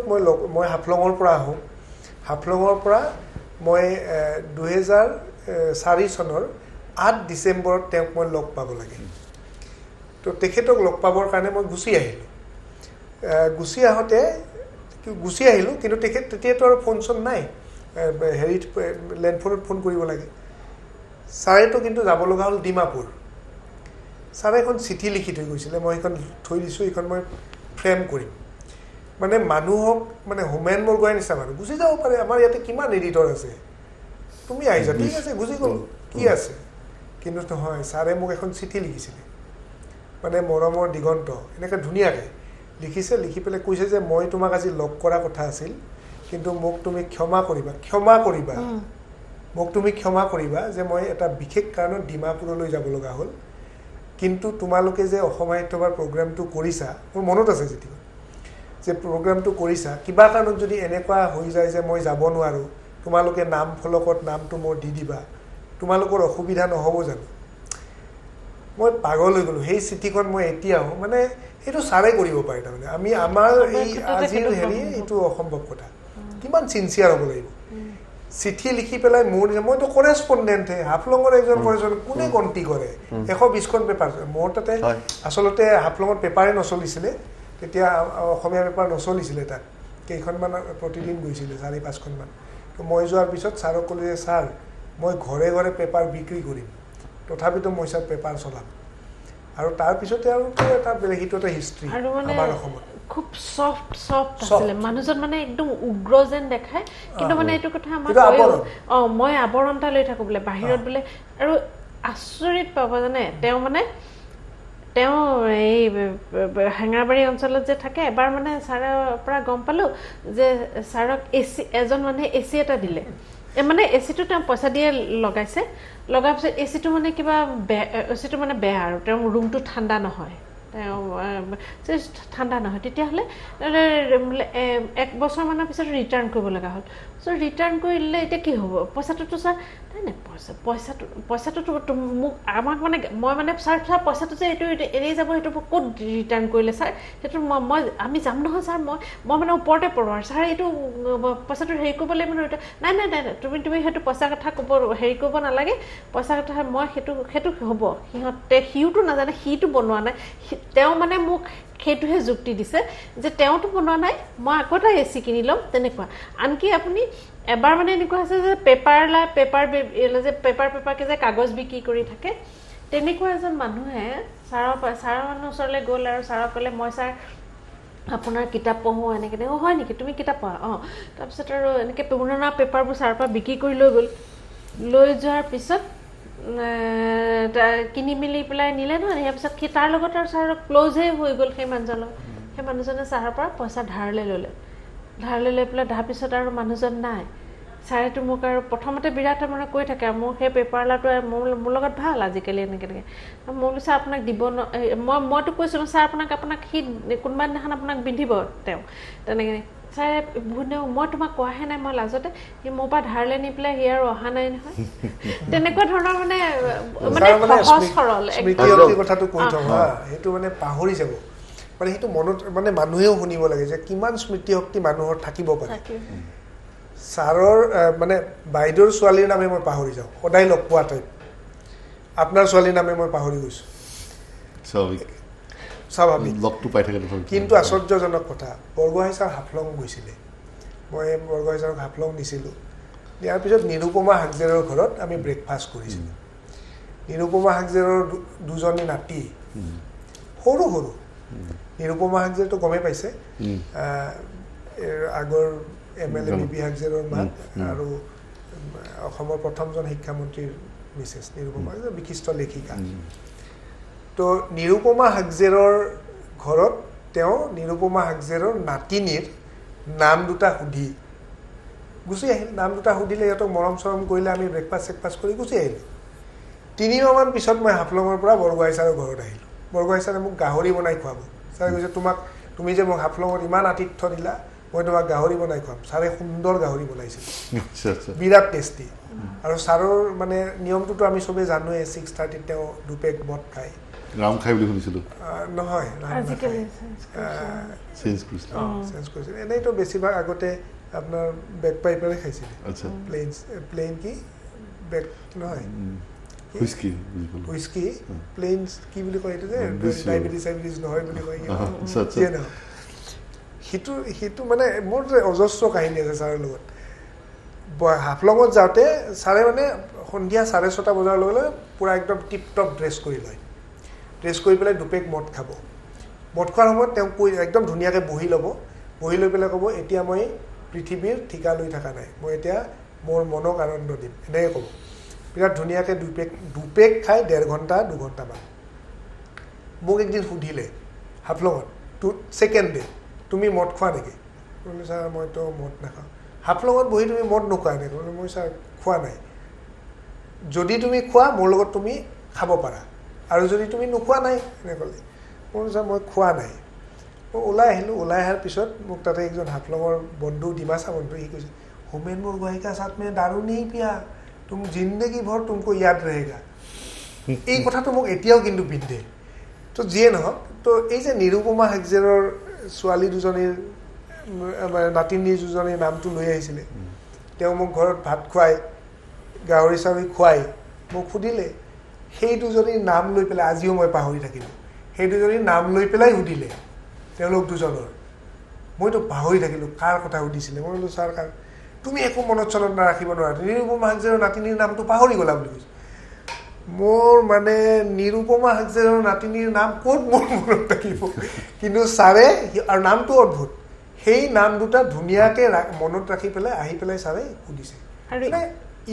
মই হাফলঙৰ পৰা আহোঁ হাফলঙৰ পৰা মই 2004 চনৰ 8 ডিচেম্বৰত তেওঁক মই লগ পাব লাগে তো তেখেতক লগ পাবৰ কাৰণে মই গুচি আহিলোঁ কিন্তু তেখেত তেতিয়াতো আৰু ফোন চোন নাই হেৰিত লেণ্ডফোনত ফোন কৰিব লাগে ছাৰেতো কিন্তু যাব লগা হ'ল ডিমাপুৰ ছাৰে এখন চিঠি লিখি থৈ গৈছিলে মই সেইখন থৈ দিছোঁ এইখন মই ফ্ৰেম কৰিম মানে মানুহক মানে হোমেন বৰগোহাঁই নিচিনা মানুহ গুচি যাব পাৰে আমাৰ ইয়াতে কিমান এডিটৰ আছে তুমি আহিছা ঠিক আছে গুচি গ'ল কি আছে কিন্তু নহয় ছাৰে মোক এখন চিঠি লিখিছিলে মানে মৰমৰ দিগন্ত এনেকৈ ধুনীয়াকৈ লিখি পেলাই কৈছে যে মই তোমাক আজি লগ কৰা কথা আছিল কিন্তু মোক তুমি ক্ষমা কৰিবা যে মই এটা বিশেষ কাৰণত ডিমাপুৰলৈ যাব লগা হ'ল কিন্তু তোমালোকে যে অসম সাহিত্য সভাৰ প্ৰগ্ৰামটো কৰিছা মোৰ মনত আছে যেতিয়া যে প্ৰগ্ৰামটো কৰিছা কিবা কাৰণত যদি এনেকুৱা হৈ যায় যে মই যাব নোৱাৰোঁ তোমালোকে নাম ফলকত নামটো মোৰ দি দিবা তোমালোকৰ অসুবিধা নহ'ব জানো মই পাগল হৈ গ'লোঁ সেই চিঠিখন মই এতিয়াও মানে সেইটো ছাৰে কৰিব পাৰে তাৰমানে আমাৰ এই আজিৰ হেৰি এইটো অসম্ভৱ কথা কিমান চিনচিয়াৰ হ'ব লাগিব চিঠি লিখি পেলাই মইতো কৰেছপণ্ডেণ্টহে হাফলঙৰ এজন কোনে গন্তি কৰে 120খন পেপাৰ মোৰ তাতে আচলতে হাফলঙত পেপাৰে নচলিছিলে তেতিয়া অসমীয়া পেপাৰ নচলিছিলে তাত কেইখনমান প্ৰতিদিন গৈছিলে 4-5খনমান তো মই যোৱাৰ পিছত ছাৰক ক'লোঁ যে ছাৰ মই ঘৰে ঘৰে পেপাৰ বিক্ৰী কৰিম তথাপিতো মই ছাৰ পেপাৰ চলাম আৰু তাৰপিছতে আৰু এটা বেলেগ সেইটো এটা হিষ্ট্ৰী আমাৰ অসমত খুব সফট আছিলে মানুহজন মানে একদম উগ্ৰ যেন দেখায় কিন্তু মানে এইটো কথা আমাৰ মই আৱৰণ এটা লৈ থাকোঁ বোলে বাহিৰত বোলে আৰু আচৰিত পাব জানে তেওঁ এই হেঙেৰাবাৰী অঞ্চলত যে থাকে এবাৰ মানে ছাৰৰ পৰা গম পালোঁ যে ছাৰক এজন মানুহে এচি এটা দিলে মানে এচিটো তেওঁ পইচা দিয়ে লগাইছে লগাৰ পিছত এচিটো মানে কিবা এচিটো মানে বেয়া আৰু তেওঁৰ ৰুমটো ঠাণ্ডা নহয় তেতিয়াহ'লে 1 বছৰমানৰ পিছত ৰিটাৰ্ণ কৰিব লগা হ'ল চ' ৰিটাৰ্ণ কৰিলে এতিয়া কি হ'ব পইচাটোতো ছাৰ নাই পইচাটোতো মোক আমাক মানে মই মানে ছাৰ পইচাটো যে এইটো এনেই যাব সেইটো ক'ত ৰিটাৰ্ণ কৰিলে ছাৰ সেইটো আমি যাম নহয় ছাৰ মই মানে ওপৰতে পৰোঁ আৰু ছাৰ এইটো পইচাটো হেৰি কৰিব লাগিব নহয় নাই তুমি সেইটো পইচা কথা হেৰি কৰিব নালাগে পইচা কথা মই সেইটো হ'ব সিহঁতে সিওতো নাজানে সিটো বনোৱা নাই তেওঁ মানে মোক সেইটোহে যুক্তি দিছে যে তেওঁতো বনোৱা নাই মই আকৌ এটা এচি কিনি ল'ম তেনেকুৱা আনকি আপুনি এবাৰ মানে এনেকুৱা আছে যে পেপাৰ পেপাৰকে যে কাগজ বিক্ৰী কৰি থাকে তেনেকুৱা এজন মানুহে ছাৰৰ মানুহ ওচৰলৈ গ'ল আৰু ছাৰক ক'লে মই ছাৰ আপোনাৰ কিতাপ পঢ়োঁ এনেকৈ হয় নেকি তুমি কিতাপ পঢ়া তাৰপিছত আৰু এনেকৈ পুৰণা পেপাৰবোৰ ছাৰৰ পৰা বিক্ৰী কৰি লৈ যোৱাৰ পিছত কিনি মেলি পেলাই নিলে নহয় ইয়াৰ পিছত সি তাৰ লগত আৰু ছাৰৰ ক্ল'জহে হৈ গ'ল সেই মানুহজনে ছাৰৰ পৰা পইচা ধাৰলৈ লৈ পেলাই তাৰপিছত আৰু মানুহজন নাই ছাৰেতো মোক আৰু প্ৰথমতে বিৰাট মানে কৈ থাকে মোৰ সেই পেপাৰলাটো মোৰ লগত ভাল আজিকালি এনেকৈ মই বোলো ছাৰ আপোনাক দিব মইতো কৈছোঁ ছাৰ আপোনাক সি কোনোবা দিনাখন আপোনাক পিন্ধিব তেওঁ তেনেকৈ ছাৰে মই তোমাক কোৱাহে নাই মই লাজতে সি মোৰ পৰা ধাৰলৈ নি পেলাই সি আৰু অহা নাই নহয় তেনেকুৱা ধৰণৰ মানে সহজ সৰল কথাটো কৈ থওঁ সেইটো মানে পাহৰি যাব মানে সেইটো মনত মানে মানুহেও শুনিব লাগে যে কিমান স্মৃতি শক্তি মানুহৰ থাকিব পাৰে ছাৰৰ মানে বাইদেউৰ ছোৱালীৰ নামে মই পাহৰি যাওঁ সদায় লগ পোৱা টাইপ আপোনাৰ ছোৱালীৰ নামে মই পাহৰি গৈছোঁ স্বাভাৱিক কিন্তু আশ্চৰ্যজনক কথা বৰগোহাঁই ছাৰ হাফলং গৈছিলে মই বৰগোহাঁই ছাৰক হাফলং দিছিলোঁ দিয়াৰ পিছত নিৰুপমা হাগজেৰৰ ঘৰত আমি ব্ৰেকফাষ্ট কৰিছিলোঁ নিৰুপমা হাগজেৰৰ দুজনী নাতি সৰু নিৰুপমা হাগজেৰটো গমেই পাইছে আগৰ MLA বিপি হাগজেৰৰ মাক আৰু অসমৰ প্ৰথমজন শিক্ষামন্ত্ৰীৰ মিছেছ নিৰুপমা বিশিষ্ট লেখিকা তো নিৰুপমা হাগজেৰৰ ঘৰত তেওঁ নিৰুপমা হাগজেৰৰ নাতিনীৰ নাম দুটা সুধি গুচি আহিল নাম দুটা সুধিলে সিহঁতক মৰম চৰম কৰিলে আমি ব্ৰেকফাষ্ট কৰি গুচি আহিলোঁ 3 মাহমান পিছত মই হাফলঙৰ পৰা বৰগোহাঁই ছাৰৰ ঘৰত আহিলোঁ বৰগোহাঁই ছাৰে মোক গাহৰি বনাই খুৱাব ছাৰে কৈছে তুমি যে মোক হাফলঙত ইমান আতিথ্য দিলা মই তোমাক গাহৰি বনাই খুৱাম ছাৰে সুন্দৰ গাহৰি বনাইছিল বিৰাট টেষ্টি আৰু ছাৰৰ মানে নিয়মটোতো আমি চবেই জানোৱে 6:30 তেওঁ দুপেক মদ খায় ৰাম খাই বুলি শুনিছিলোঁ নহয় এনেইতো বেছিভাগ আগতে আপোনাৰ বেক পাইপেৰে খাইছিল প্লেইন কি বেক নহয় হুইস্কি প্লেইনছ কি বুলি কয় এইটো যে ডায়েবেটিছ নহয় বুলি কয় সেইটো মানে মোৰ যে অজস্ৰ কাহিনী আছে ছাৰৰ লগত হাফলঙত যাওঁতে ছাৰে মানে সন্ধিয়া 6:30 বজাৰ লগে লগে পূৰা একদম টিপ টপ ড্ৰেছ কৰি লয় ড্ৰেছ কৰি পেলাই দুপেক মদ খাব মদ খোৱাৰ সময়ত তেওঁ একদম ধুনীয়াকৈ বহি লৈ পেলাই ক'ব এতিয়া মই পৃথিৱীৰ ঠিকা লৈ থকা নাই মই এতিয়া মোৰ মনক আনন্দ দিম এনেকৈ ক'ব বিৰাট ধুনীয়াকৈ দুপেক খাই 1.5 ঘণ্টা 2 ঘণ্টামান মোক একদিন সুধিলে হাফলঙত ছেকেণ্ড ডে তুমি মদ খোৱা নেকি বোলো ছাৰ মইতো মদ নাখাওঁ হাফলঙত বহি তুমি মদ নোখোৱা নেকি বোলো মই ছাৰ খোৱা নাই যদি তুমি খোৱা মোৰ লগত তুমি খাব পাৰা আৰু যদি তুমি নোখোৱা নাই এনে ক'লে মই ছাৰ মই খোৱা নাই মই ওলাই আহিলোঁ ওলাই অহাৰ পিছত মোক তাতে একজন হাফলঙৰ বন্ধু ডিমাচা বন্ধু সি কৈছে হোমেন বৰগোহাঁই কা সাথ মে দাৰু নেহি পিয়া তুম জিন্দগী ভৰ তুমকো ইয়াদ रहेगा এই কথাটো মোক এতিয়াও কিন্তু পিন্ধে তো যিয়ে নহওক তো এই যে নিৰুপমা হাগজেৰৰ ছোৱালী দুজনীৰ নাতিনী দুজনীৰ নামটো লৈ আহিছিলে তেওঁ মোক ঘৰত ভাত খুৱাই গাহৰি চাহৰি খুৱাই মোক সুধিলে সেই দুজনীৰ নাম লৈ পেলাই আজিও মই পাহৰি থাকিলোঁ সেই দুজনীৰ নাম লৈ পেলাই সুধিলে তেওঁলোক দুজনৰ মইতো পাহৰি থাকিলোঁ কাৰ কথা সুধিছিলে মই বোলো ছাৰ কাৰ তুমি একো মনত চনত নাৰাখিব নোৱাৰা নিৰুপমা হাগজেৰৰ নাতিনীৰ নামটো পাহৰি গ'লা বুলি কৈছে মোৰ মানে নিৰুপমা হাগজেৰৰ নাতিনীৰ নাম ক'ত মোৰ মনত থাকিব কিন্তু ছাৰে আৰু নামটো অদ্ভুত সেই নাম দুটা ধুনীয়াকৈ মনত ৰাখি পেলাই আহি পেলাই ছাৰে সুধিছে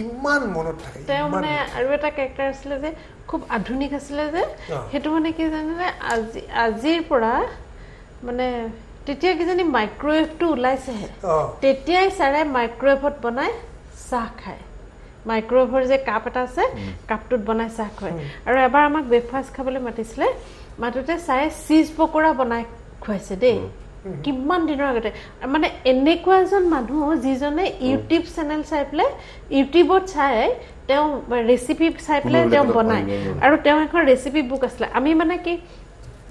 ইমান মনত থাকে তেওঁ মানে আৰু এটা কেৰেক্টাৰ আছিলে যে খুব আধুনিক আছিলে যে সেইটো মানে কি জানেনে আজিৰ পৰা মানে তেতিয়া কিজানি মাইক্ৰৱেভটো ওলাইছেহে তেতিয়াই ছাৰে মাইক্ৰৱেভত বনাই চাহ খায় মাইক্ৰৱেভৰ যে কাপ এটা আছে কাপটোত বনাই চাহ খুৱায় আৰু এবাৰ আমাক ব্ৰেকফাষ্ট খাবলৈ মাতিছিলে মাতোতে ছাৰে চীজ পকৰা বনাই খুৱাইছে দেই কিমান দিনৰ আগতে মানে এনেকুৱা এজন মানুহ যিজনে ইউটিউব চেনেল চাই পেলাই ইউটিউবত চাই তেওঁ ৰেচিপি চাই পেলাই তেওঁ বনায় আৰু তেওঁ এখন ৰেচিপি বুক আছিলে আমি মানে কি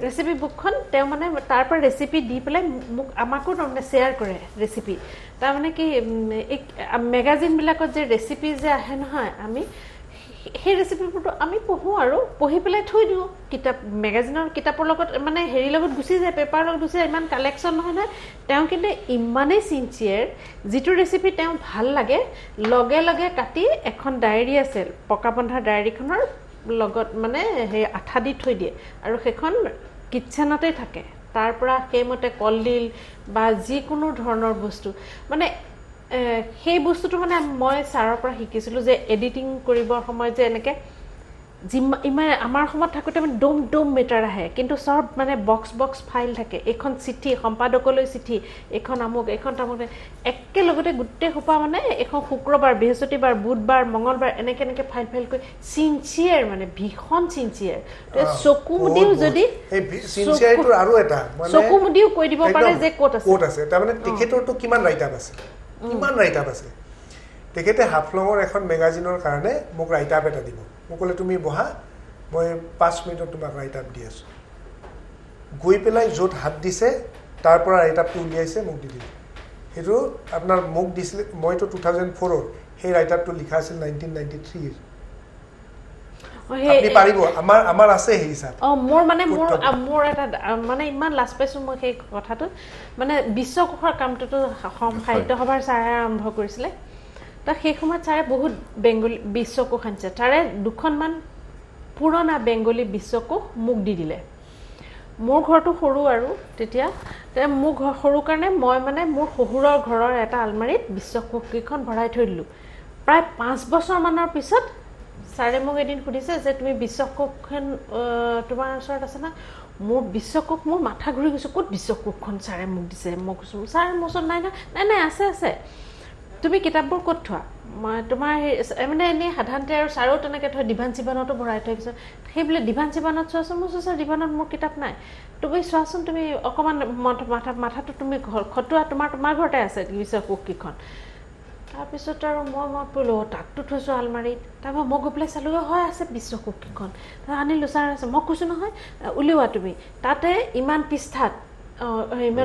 ৰেচিপি বুকখন তেওঁ মানে তাৰ পৰা ৰেচিপি দি পেলাই মোক আমাকো তাৰমানে শ্বেয়াৰ কৰে ৰেচিপি তাৰমানে কি এই মেগাজিনবিলাকত যে ৰেচিপি যে আহে নহয় আমি সেই ৰেচিপিবোৰটো আমি পঢ়োঁ আৰু পঢ়ি পেলাই থৈ দিওঁ কিতাপ মেগাজিনৰ কিতাপৰ লগত মানে হেৰিৰ লগত গুচি যায় পেপাৰৰ লগত গুচি যায় ইমান কালেকশ্যন নহয় নহয় তেওঁ কিন্তু ইমানেই চিনচিয়াৰ যিটো ৰেচিপি তেওঁ ভাল লাগে লগে লগে কাটি এখন ডায়েৰী আছিল পকা বন্ধা ডায়েৰীখনৰ লগত মানে সেই আঠা দি থৈ দিয়ে আৰু সেইখন কিটচেনতেই থাকে তাৰ পৰা সেইমতে কলডিল বা যিকোনো ধৰণৰ বস্তু মানে সেই বস্তুটো মানে মই ছাৰৰ পৰা শিকিছিলোঁ যে এডিটিং কৰিবৰ সময়ত যে এনেকৈ ইমান আমাৰ সময়ত থাকোঁতে মানে ডোম মেটাৰ আহে কিন্তু চব মানে বক্স ফাইল থাকে এইখন চিঠি সম্পাদকলৈ চিঠি এইখন আমুক এইখন তামুক একেলগতে গোটেই সোপা মানে এখন শুক্ৰবাৰ বৃহস্পতিবাৰ বুধবাৰ মঙলবাৰ এনেকৈ ফাইল কৰি চিনচিয়াৰ মানে ভীষণ চিনচিয়াৰ চকু মুদিও যদি আৰু এটা চকু মুদিও কৈ দিব পাৰে যে ক'ত আছে তাৰমানে তেখেতৰটো কিমান ৰাইট আপ আছে কিমান ৰাইট আপ আছে তেখেতে হাফলঙৰ এখন মেগাজিনৰ কাৰণে মোক ৰাইট আপ এটা দিব মোক ক'লে তুমি বহা মই 5 মিনিটত তোমাক ৰাইট আপ দি আছোঁ গৈ পেলাই য'ত হাত দিছে তাৰ পৰা ৰাইট আপটো উলিয়াইছে মোক দি দিলে সেইটো আপোনাৰ মোক দিছিলে মইতো 2004ৰ সেই ৰাইট আপটো লিখা আছিল 1993 আপুনি পাৰিব আমাৰ আছে সেই হিচাপ মোৰ এটা মানে ইমান লাজ পাইছোঁ মই সেই কথাটো মানে বিশ্বকোষৰ কামটোতো সাহিত্য সভাৰ ছাৰে আৰম্ভ কৰিছিলে তো সেই সময়ত ছাৰে বহুত বেংগলী বিশ্বকোষ আনিছে তাৰে দুখনমান পুৰণা বেংগলী বিশ্বকোষ মোক দি দিলে মোৰ ঘৰটো সৰু আৰু তেতিয়া মোৰ ঘৰ সৰু কাৰণে মই মানে মোৰ শহুৰৰ ঘৰৰ এটা আলমাৰীত বিশ্বকোষকেইখন ভৰাই থৈ দিলোঁ প্ৰায় 5 বছৰমানৰ পিছত ছাৰে মোক এদিন সুধিছে যে তুমি বিশ্বকোষখন তোমাৰ ওচৰত আছে না মোৰ বিশ্বকোষ মোৰ মাথা ঘূৰি গৈছে ক'ত বিশ্বকোষখন ছাৰে মোক দিছে মই কৈছোঁ ছাৰ মোৰ ওচৰত নাই আছে তুমি কিতাপবোৰ ক'ত থোৱা মই তোমাৰ মানে এনেই সাধাৰণতে আৰু ছাৰেও তেনেকৈ থয় ডিভান চিভানতো ভৰাই থৈ গৈছে সেইবোলে ডিভান চিভানত চোৱাচোন মোৰ ছাৰ ডিভানত মোৰ কিতাপ নাই তুমি চোৱাচোন তুমি অকণমান মাথাটো তুমি খটোৱা তোমাৰ ঘৰতে আছে বিশ্বকোষকেইখন তাৰপিছত আৰু মই পৰিলোঁ তাকটো থৈছোঁ আলমাৰীত তাৰপৰা মই গৈ পেলাই চালোঁ হয় আছে বিশ্বকোষকেইখন আনিলোঁ ছাৰ আছে মই কৈছোঁ নহয় উলিওৱা তুমি তাতে ইমান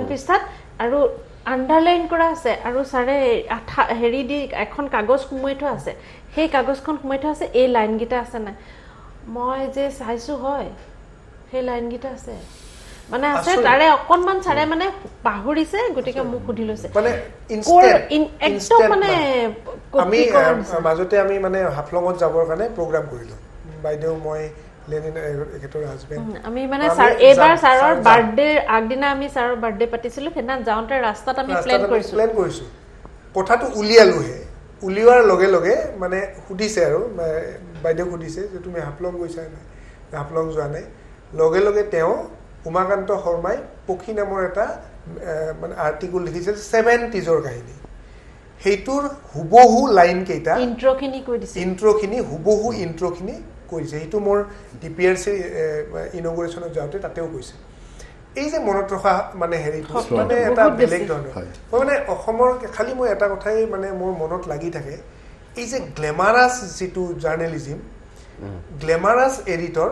পৃষ্ঠাত আৰু আণ্ডাৰলাইন কৰা আছে আৰু ছাৰে হেৰি দি এখন কাগজ সোমোৱাই থোৱা আছে সেই কাগজখন সোমাই থোৱা আছে এই লাইনকেইটা আছে নাই মই যে চাইছোঁ হয় সেই লাইনকেইটা আছে মানে আছে তাৰে অকণমান ছাৰে মানে পাহৰিছে গতিকে মোক সুধি লৈছে একদম মানে আমি মাজতে আমি মানে হাফলঙত যাবৰ কাৰণে প্ৰগ্ৰাম কৰিলোঁ বাইদেউ মই আমি মানে এইবাৰ ছাৰৰ বাৰ্থডে আগদিনা আমি ছাৰৰ বাৰ্থডে পাতিছিলোঁ সেইদিনা যাওঁতে ৰাস্তাত আমি প্লেন কৰিছোঁ কথাটো উলিয়ালোহে উলিওৱাৰ লগে লগে মানে সুধিছে আৰু বাইদেউ সুধিছে যে তুমি হাফলং গৈছা নাই হাফলং যোৱা নাই লগে লগে তেওঁ উমাকান্ত শৰ্মাই পক্ষী নামৰ এটা মানে আৰ্টিকল লিখিছিল 70s কাহিনী সেইটোৰ হুবহু লাইন কেইটা ইন্ট্ৰখিনি কৈ দিছে ইন্ট্ৰখিনি হুবহু ইন্ট্ৰখিনি কৈছে সেইটো মোৰ DPRC ইনগুৰেশ্যনত যাওঁতে তাতেও কৈছে এই যে মনত ৰখা মানে হেৰিটো মানে এটা বেলেগ ধৰণৰ মই মানে অসমৰ খালি মই এটা কথাই মানে মোৰ মনত লাগি থাকে এই যে গ্লেমাৰাছ যিটো জাৰ্নেলিজিম গ্লেমাৰাছ এডিটৰ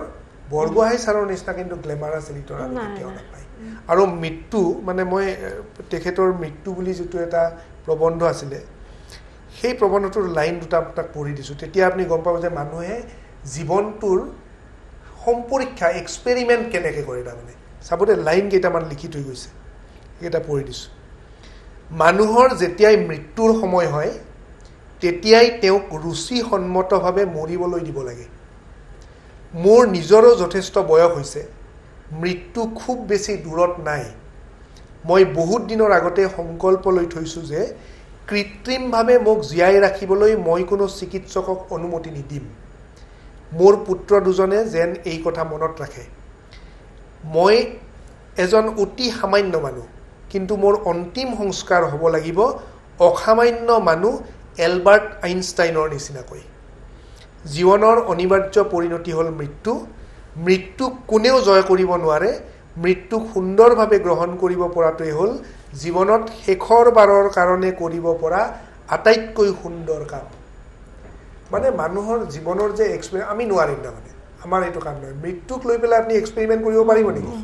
বৰগোহাঁই ছাৰৰ নিচিনা কিন্তু গ্লেমাৰাছ এডিটৰ আৰু কেতিয়াও নাপায় আৰু মৃত্যু মানে মই তেখেতৰ মৃত্যু বুলি যিটো এটা প্ৰবন্ধ আছিলে সেই প্ৰবন্ধটোৰ লাইন দুটা আপোনাক পঢ়ি দিছোঁ তেতিয়া আপুনি গম পাব যে মানুহে জীৱনটোৰ সম্পৰীক্ষা এক্সপেৰিমেণ্ট কেনেকৈ কৰে তাৰমানে চাবলৈ লাইন কেইটামান লিখি থৈ গৈছে সেইকেইটা পঢ়ি দিছোঁ মানুহৰ যেতিয়াই মৃত্যুৰ সময় হয় তেতিয়াই তেওঁক ৰুচিসন্মতভাৱে মৰিবলৈ দিব লাগে মোৰ নিজৰো যথেষ্ট বয়স হৈছে মৃত্যু খুব বেছি দূৰত নাই মই বহুত দিনৰ আগতে সংকল্প লৈ থৈছোঁ যে কৃত্ৰিমভাৱে মোক জীয়াই ৰাখিবলৈ মই কোনো চিকিৎসকক অনুমতি নিদিম মোৰ পুত্ৰ দুজনে যেন এই কথা মনত ৰাখে মই এজন অতি সামান্য মানুহ কিন্তু মোৰ অন্তিম সংস্কাৰ হ'ব লাগিব অসামান্য মানুহ এলবাৰ্ট আইনষ্টাইনৰ নিচিনাকৈ জীৱনৰ অনিবাৰ্য পৰিণতি হ'ল মৃত্যুক কোনেও জয় কৰিব নোৱাৰে মৃত্যুক সুন্দৰভাৱে গ্ৰহণ কৰিব পৰাটোৱে হ'ল জীৱনত শেষৰ বাৰৰ কাৰণে কৰিব পৰা আটাইতকৈ সুন্দৰ কাম মানে মানুহৰ জীৱনৰ যে এক্সপেৰিমেণ্ট আমি নোৱাৰিম না মানে আমাৰ এইটো কাম নহয় মৃত্যুক লৈ পেলাই আপুনি এক্সপেৰিমেণ্ট কৰিব পাৰিব নেকি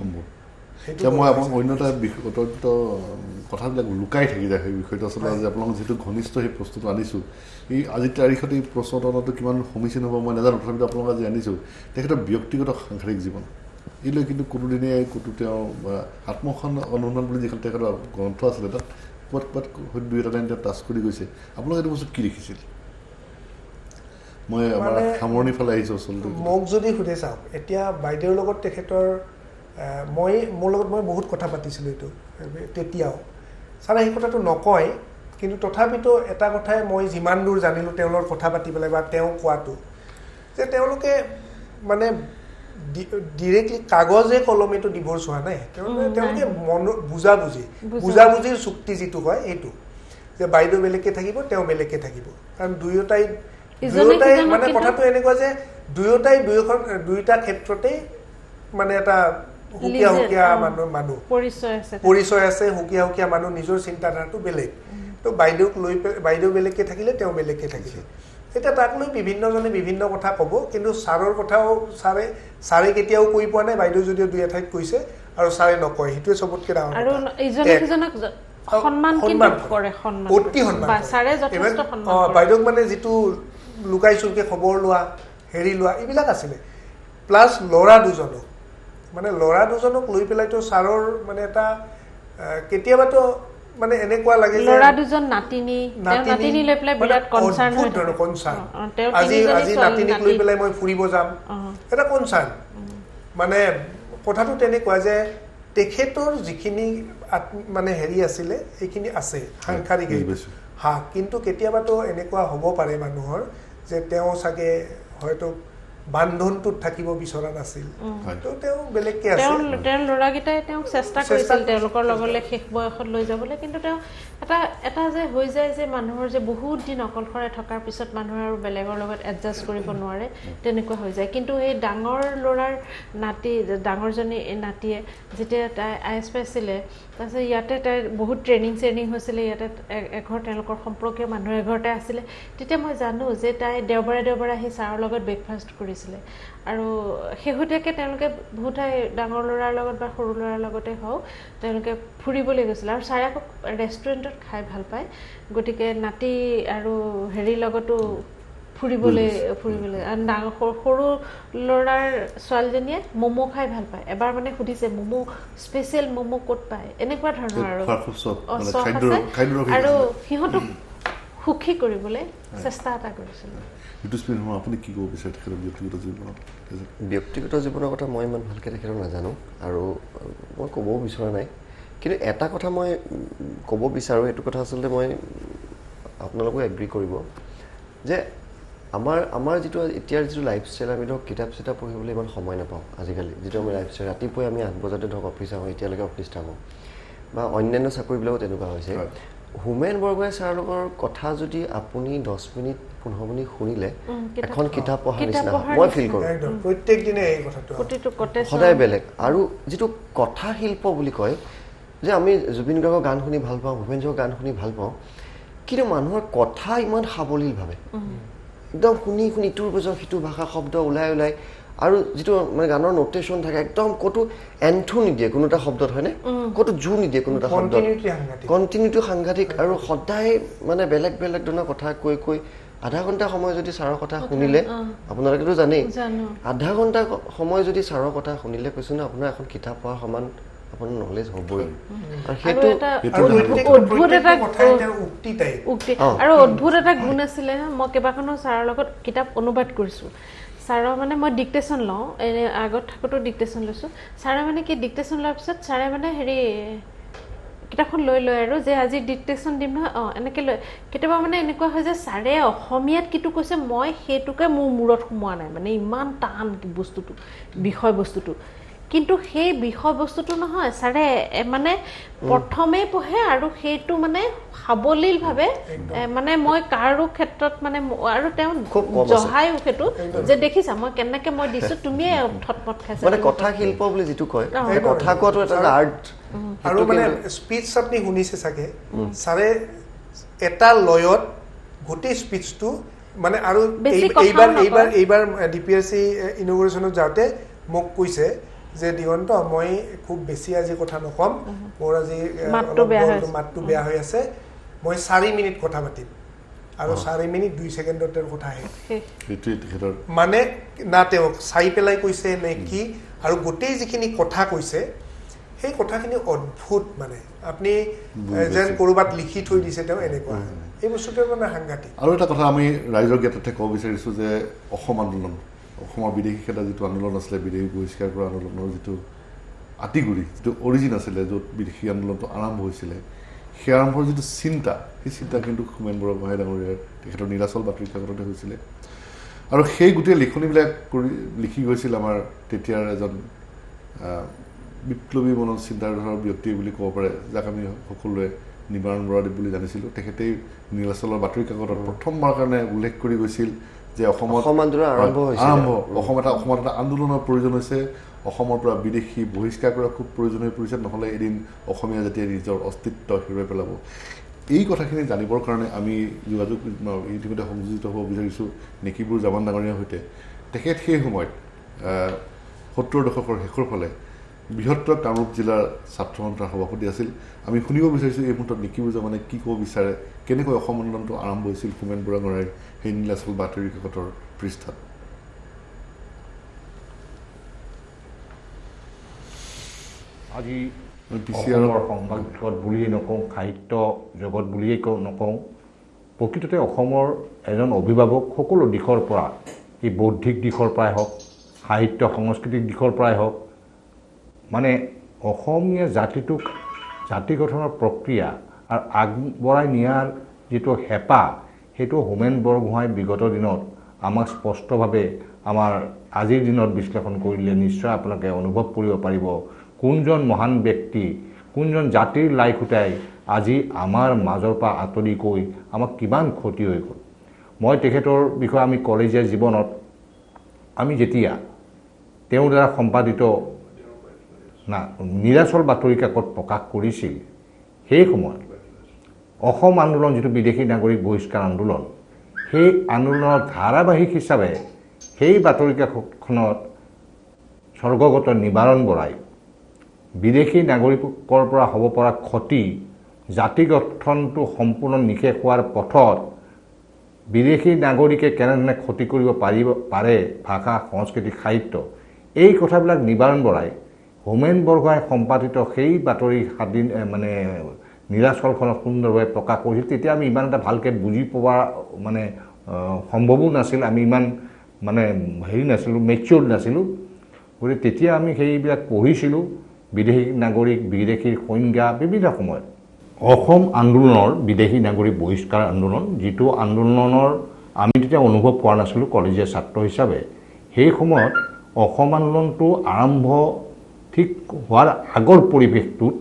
মই আপোনাক অন্য এটা বিষয়গত কথাবিলাক লুকাই থাকি যায় সেই বিষয়টো আচলতে আজি আপোনালোক যিটো ঘনিষ্ঠ সেই প্ৰশ্নটো আনিছোঁ এই আজিৰ তাৰিখত এই প্ৰশ্নটো কিমান সমীচীন হ'ব মই নাজানো তথাপিতো আপোনালোকে আজি আনিছোঁ তেখেতৰ ব্যক্তিগত সাংসাৰিক জীৱন এইলৈ কিন্তু কোনোদিনে ক'তো তেওঁ আত্মসন্মান বুলি যিখন তেখেতৰ গ্ৰন্থ আছিলে তাত ক'ৰবাত দুই এটা লাইন তেওঁ টাচ কৰি গৈছে আপোনালোকে এইটো বস্তু কি দেখিছিল মই আমাৰ সামৰণি ফালে আহিছোঁ আচলতে মোক যদি সুধে চাওক এতিয়া বাইদেউৰ লগত তেখেতৰ মোৰ লগত মই বহুত কথা পাতিছিলোঁ এইটো তেতিয়াও ছাৰে সেই কথাটো নকয় কিন্তু তথাপিতো এটা কথাই মই যিমান দূৰ জানিলোঁ তেওঁৰ লগত কথা পাতি পেলাই বা তেওঁ কোৱাটো যে তেওঁলোকে মানে ডিৰেক্টলি কাগজে কলমেটো ডিভোৰ্চ হোৱা নাই তেওঁলোকে বুজাবুজিৰ চুক্তি যিটো হয় এইটো যে বাইদেউ বেলেগকৈ থাকিব তেওঁ বেলেগকৈ থাকিব কাৰণ দুয়োটাই মানে কথাটো এনেকুৱা যে দুয়োটা ক্ষেত্ৰতেই মানে এটা সুকীয়া সুকীয়া মানুহ পৰিচয় আছে সুকীয়া সুকীয়া মানুহ নিজৰ চিন্তাধাৰাটো বেলেগ তো বাইদেউ বেলেগকৈ থাকিলে তেওঁ বেলেগকৈ থাকিলে এতিয়া তাক লৈ বিভিন্নজনে বিভিন্ন কথা ক'ব কিন্তু ছাৰৰ কথাও ছাৰে কেতিয়াও কৈ পোৱা নাই বাইদেউ যদিও দুই এঠাইত কৈছে আৰু ছাৰে নকয় সেইটোৱে চবতকৈ ডাঙৰ বাইদেউক মানে যিটো লুকাই চুৰকে খবৰ লোৱা হেৰি লোৱা এইবিলাক আছিলে প্লাছ ল'ৰা দুজনক লৈ পেলাইতো ছাৰৰ মানে এটা কেতিয়াবাতো মানে এনেকুৱা লাগে যে ল'ৰা দুজন নাতিনী লৈ পেলাই বিৰাট কনচাৰ্ণ আজি নাতিনীক লৈ পেলাই মই ফুৰিব যাম এটা কনচাৰ্ণ মানে কথাটো তেনেকুৱা যে তেখেতৰ যিখিনি মানে হেৰি আছিলে সেইখিনি আছে সাংসাৰিক কিন্তু কেতিয়াবাতো এনেকুৱা হ'ব পাৰে মানুহৰ যে তেওঁ চাগে হয়তো বান্ধনটোত থাকিব বিচৰা নাছিল তো তেওঁ বেলেগকৈ আছে তেওঁৰ ল'ৰাকেইটাই তেওঁক চেষ্টা কৰিছিল তেওঁলোকৰ লগলৈ শেষ বয়সত লৈ যাবলৈ কিন্তু তেওঁ এটা যে হৈ যায় যে মানুহৰ যে বহুত দিন অকলশৰে থকাৰ পিছত মানুহে আৰু বেলেগৰ লগত এডজাষ্ট কৰিব নোৱাৰে তেনেকুৱা হৈ যায় কিন্তু এই ডাঙৰ ল'ৰাৰ ডাঙৰজনী নাতিয়ে যেতিয়া তাই আই এছ পাইছিলে তাৰপিছত ইয়াতে তাইৰ বহুত ট্ৰেইনিং হৈছিলে ইয়াতে এঘৰ তেওঁলোকৰ সম্পৰ্কীয় মানুহ এঘৰতে আছিলে তেতিয়া মই জানো যে তাই দেওবাৰে আহি ছাৰৰ লগত ব্ৰেকফাষ্ট কৰিছিলে আৰু শেহতীয়াকৈ তেওঁলোকে বহুত ঠাই ডাঙৰ ল'ৰাৰ লগত বা সৰু ল'ৰাৰ লগতে হওক তেওঁলোকে ফুৰিবলৈ গৈছিলে আৰু ছাৰে আকৌ ৰেষ্টুৰেণ্টত খাই ভাল পায় গতিকে নাতি আৰু হেৰিৰ লগতো ফুৰিবলৈ আৰু সৰু ল'ৰাৰ ছোৱালীজনীয়ে ম'ম' খাই ভাল পায় এবাৰ মানে সুধিছে স্পেচিয়েল ম'ম' ক'ত পায় এনেকুৱা ধৰণৰ আৰু আৰু সিহঁতক সুখী কৰিবলৈ চেষ্টা এটা কৰিছিল ব্যক্তিগত জীৱনৰ কথা মই ইমান ভালকৈ তেখেতক নাজানো আৰু মই ক'বও বিচৰা নাই কিন্তু এটা কথা মই ক'ব বিচাৰোঁ এইটো কথা আচলতে মই আপোনালোকেও এগ্ৰী কৰিব যে আমাৰ যিটো এতিয়াৰ যিটো লাইফষ্টাইল আমি ধৰক কিতাপ চিতাপ পঢ়িবলৈ ইমান সময় নাপাওঁ আজিকালি যিটো আমি লাইফষ্টাইল ৰাতিপুৱাই আমি 8 বজাতে ধৰক অফিচ আহোঁ এতিয়ালৈকে অফিচ থাকোঁ বা অন্যান্য চাকৰিবিলাকো তেনেকুৱা হৈছে হোমেন বৰগোহাঁই ছাৰৰ কথা যদি আপুনি 10 মিনিট 15 মিনিট শুনিলে এখন কিতাপ পঢ়াৰ নিচিনা মই ফিল কৰোঁ প্ৰত্যেক দিনে এই কথাটো সদায় বেলেগ আৰু যিটো কথা শিল্প বুলি কয় যে আমি জুবিন গাৰ্গৰ গান শুনি ভাল পাওঁ ভূপেন হাজৰিকাৰ গান শুনি ভাল পাওঁ কিন্তু মানুহৰ কথা ইমান সাৱলীলভাৱে একদম শুনি ইটোৰ পিছত সিটো ভাষা শব্দ ওলাই আৰু যিটো মানে গানৰ নোটেশ্যন থাকে একদম ক'তো এন্থু নিদিয়ে কোনো এটা শব্দত হয়নে ক'তো জোৰ নিদিয়ে কোনো এটা শব্দত কণ্টিনিউটি সাংঘাতিক আৰু সদায় মানে বেলেগ ধৰণৰ কথা কৈ আধা ঘণ্টা সময় যদি ছাৰৰ কথা শুনিলে আপোনালোকেতো জানেই আধা ঘণ্টা সময় যদি ছাৰৰ কথা শুনিলে কৈছোঁ ন আপোনাৰ এখন কিতাপ পঢ়াৰ সমান আপোনাৰ নলেজ হ'বই আৰু অদ্ভুত এটা গুণ আছিলে মই কেইবাখনো ছাৰৰ লগত কিতাপ অনুবাদ কৰিছোঁ ছাৰৰ মানে মই ডিক্টেশ্যন লওঁ আগত থাকোঁতো ডিক্টেশ্যন লৈছোঁ ছাৰে মানে কি ডিক্টেশ্যন লোৱাৰ পিছত ছাৰে মানে হেৰি কিতাপখন লৈ আৰু যে আজি ডিক্টেশ্যন দিম নহয় এনেকৈ লৈ কেতিয়াবা মানে এনেকুৱা হয় যে ছাৰে অসমীয়াত কিটো কৈছে মই সেইটোকে মোৰ মূৰত সোমোৱা নাই মানে ইমান টান বিষয়বস্তুটো কিন্তু সেই বিষয়বস্তুটো নহয় ছাৰে মানে প্ৰথমেই পঢ়ে আৰু সেইটো মানে সাৱলীলভাৱে মানে মই কাৰো ক্ষেত্ৰত মানে আৰু তেওঁ জহায়ো সেইটো যে দেখিছা মই কেনেকৈ মই দিছোঁ তুমিয়ে থটমট খাইছা মানে কথা শিল্প বুলি যিটো কয় কথা কোৱাটো এটা আৰ্ট আৰু মানে স্পীচ আপুনি শুনিছে চাগে ছাৰে এটা লয়ত গোটেই স্পীচটো মানে আৰু এইবাৰ DPSC ইনগ্ৰেশ্যনত যাওঁতে মোক কৈছে যে দিগন্ত মই খুব বেছি আজি কথা নকম মোৰ আজি মাতটো বেয়া হৈ আছে মই 4 মিনিট কথা পাতিম আৰু 4 মিনিট 2 সেকেন্ডৰ কথা হে মানে না তেওঁক চাই পেলাই কৈছে নে কি আৰু গোটেই যিখিনি কথা কৈছে সেই কথাখিনি অদ্ভুত মানে আপুনি যেন কৰবাত লিখি থৈ দিছে তেওঁ এনেকুৱা এই বস্তুটো মানে সাংঘাতিক আৰু এটা কথা আমি ৰাইজৰ জ্ঞাততে ক'ব বিচাৰিছোঁ যে অসম আন্দোলন অসমৰ বিদেশী খেদা যিটো আন্দোলন আছিলে বিদেশী বহিষ্কাৰ কৰা আন্দোলনৰ যিটো আতিগুৰি যিটো অৰিজিন আছিলে য'ত বিদেশী আন্দোলনটো আৰম্ভ হৈছিলে সেই আৰম্ভৰ যিটো চিন্তা সেই চিন্তা কিন্তু হোমেন বৰগোহাঁই ডাঙৰীয়াৰ তেখেতৰ নীলাচল বাতৰি কাকততে হৈছিলে আৰু সেই গোটেই লিখনিবিলাক কৰি লিখি গৈছিল আমাৰ তেতিয়াৰ এজন বিপ্লৱী মনৰ চিন্তাধাৰাৰ ব্যক্তি বুলি ক'ব পাৰে যাক আমি সকলোৱে নিবাৰণ বৰাদেৱ বুলি জানিছিলোঁ তেখেতেই নীলাচলৰ বাতৰি কাকতত প্ৰথমবাৰ কাৰণে উল্লেখ কৰি গৈছিল যে অসমত অসমত এটা আন্দোলনৰ প্ৰয়োজন হৈছে অসমৰ পৰা বিদেশী বহিষ্কাৰ কৰা খুব প্ৰয়োজন হৈ পৰিছে নহ'লে এদিন অসমীয়া জাতিয়ে নিজৰ অস্তিত্ব হেৰুৱাই পেলাব এই কথাখিনি জানিবৰ কাৰণে আমি যোগাযোগ ইতিমধ্যে সংযোজিত হ'ব বিচাৰিছোঁ নেকিবুৰ জামান ডাঙৰীয়াৰ সৈতে তেখেত সেই সময়ত 70 দশকৰ শেষৰ ফালে বৃহত্তৰ কামৰূপ জিলাৰ ছাত্ৰ সন্থাৰ সভাপতি আছিল আমি শুনিব বিচাৰিছোঁ এই মুহূৰ্তত নেকিবুৰ জামানে কি ক'ব বিচাৰে কেনেকৈ অসম আন্দোলনটো আৰম্ভ হৈছিল হোমেন বৰগোহাঁইৰ সেই নীলাচল বাতৰি কাকতৰ পৃষ্ঠাত আজি অসমৰ সংবাদ জগত বুলিয়েই নকওঁ সাহিত্য জগত বুলিয়েই নকওঁ প্ৰকৃততে অসমৰ এজন অভিভাৱক সকলো দিশৰ পৰা এই বৌদ্ধিক দিশৰ পৰাই হওক সাহিত্য সাংস্কৃতিক দিশৰ পৰাই হওক মানে অসমীয়া জাতিটোক জাতি গঠনৰ প্ৰক্ৰিয়া আৰু আগবঢ়াই নিয়াৰ যিটো হেঁপাহ সেইটো হোমেন বৰগোহাঁই বিগত দিনত আমাক স্পষ্টভাৱে আমাৰ আজিৰ দিনত বিশ্লেষণ কৰিলে নিশ্চয় আপোনালোকে অনুভৱ কৰিব পাৰিব কোনজন মহান ব্যক্তি কোনজন জাতিৰ লাই খুটাই আজি আমাৰ মাজৰ পৰা আঁতৰি গৈ আমাক কিমান ক্ষতি হৈ গ'ল মই তেখেতৰ বিষয়ে আমি কলেজীয়া জীৱনত আমি যেতিয়া তেওঁৰ দ্বাৰা সম্পাদিত নীলাচল বাতৰি কাকত প্ৰকাশ কৰিছিল সেই সময়ত অসম আন্দোলন যিটো বিদেশী নাগৰিক বহিষ্কাৰ আন্দোলন সেই আন্দোলনৰ ধাৰাবাহিক হিচাপে সেই বাতৰি কাকতখনত স্বৰ্গগত নিবাৰণ বৰাই বিদেশী নাগৰিকৰ পৰা হ'ব পৰা ক্ষতি জাতি গঠনটো সম্পূৰ্ণ নিশেষ হোৱাৰ পথত বিদেশী নাগৰিকে কেনেধৰণে ক্ষতি কৰিব পাৰে ভাষা সংস্কৃতি সাহিত্য এই কথাবিলাক নিবাৰণ বৰাই হোমেন বৰগোহাঁই সম্পাদিত সেই বাতৰি সাদিন মানে নীলাচলখনত সুন্দৰভাৱে প্ৰকাশ কৰিছিল তেতিয়া আমি ইমান এটা ভালকৈ বুজি পোৱা মানে সম্ভৱো নাছিল আমি ইমান মানে হেৰি নাছিলোঁ মেচিয়ৰ্ড নাছিলোঁ গতিকে তেতিয়া আমি সেইবিলাক পঢ়িছিলোঁ বিদেশী নাগৰিক বিদেশীৰ সংজ্ঞা বিভিন্ন সময়ত অসম আন্দোলনৰ বিদেশী নাগৰিক বহিষ্কাৰ আন্দোলন যিটো আন্দোলনৰ আমি তেতিয়া অনুভৱ কৰা নাছিলোঁ কলেজীয়া ছাত্ৰ হিচাপে সেই সময়ত অসম আন্দোলনটো আৰম্ভ ঠিক হোৱাৰ আগৰ পৰিৱেশটোত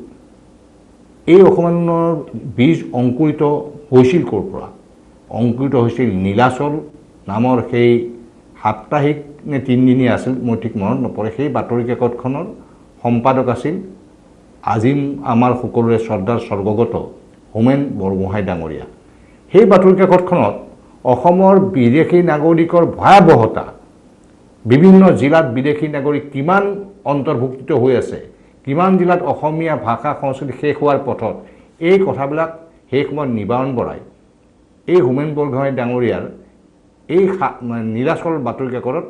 এই অসম আন্দোলনৰ বীজ অংকুৰিত হৈছিল ক'ৰ পৰা অংকুৰিত হৈছিল নীলাচল নামৰ সেই সাপ্তাহিক নে 3 দিনীয়া আছিল মই ঠিক মনত নপৰে সেই বাতৰি কাকতখনৰ সম্পাদক আছিল আজিম আমাৰ সকলোৰে শ্ৰদ্ধাৰ স্বৰ্গগত হোমেন বৰগোহাঁই ডাঙৰীয়া সেই বাতৰি কাকতখনত অসমৰ বিদেশী নাগৰিকৰ ভয়াৱহতা বিভিন্ন জিলাত বিদেশী নাগৰিক কিমান অন্তৰ্ভুক্ত হৈ আছে কিমান জিলাত অসমীয়া ভাষা সংস্কৃতি শেষ হোৱাৰ পথত এই কথাবিলাক সেই সময়ত নিবাৰণ বৰাই এই হোমেন বৰগোহাঁই ডাঙৰীয়াৰ এই নীলাচল বাতৰি কাকতত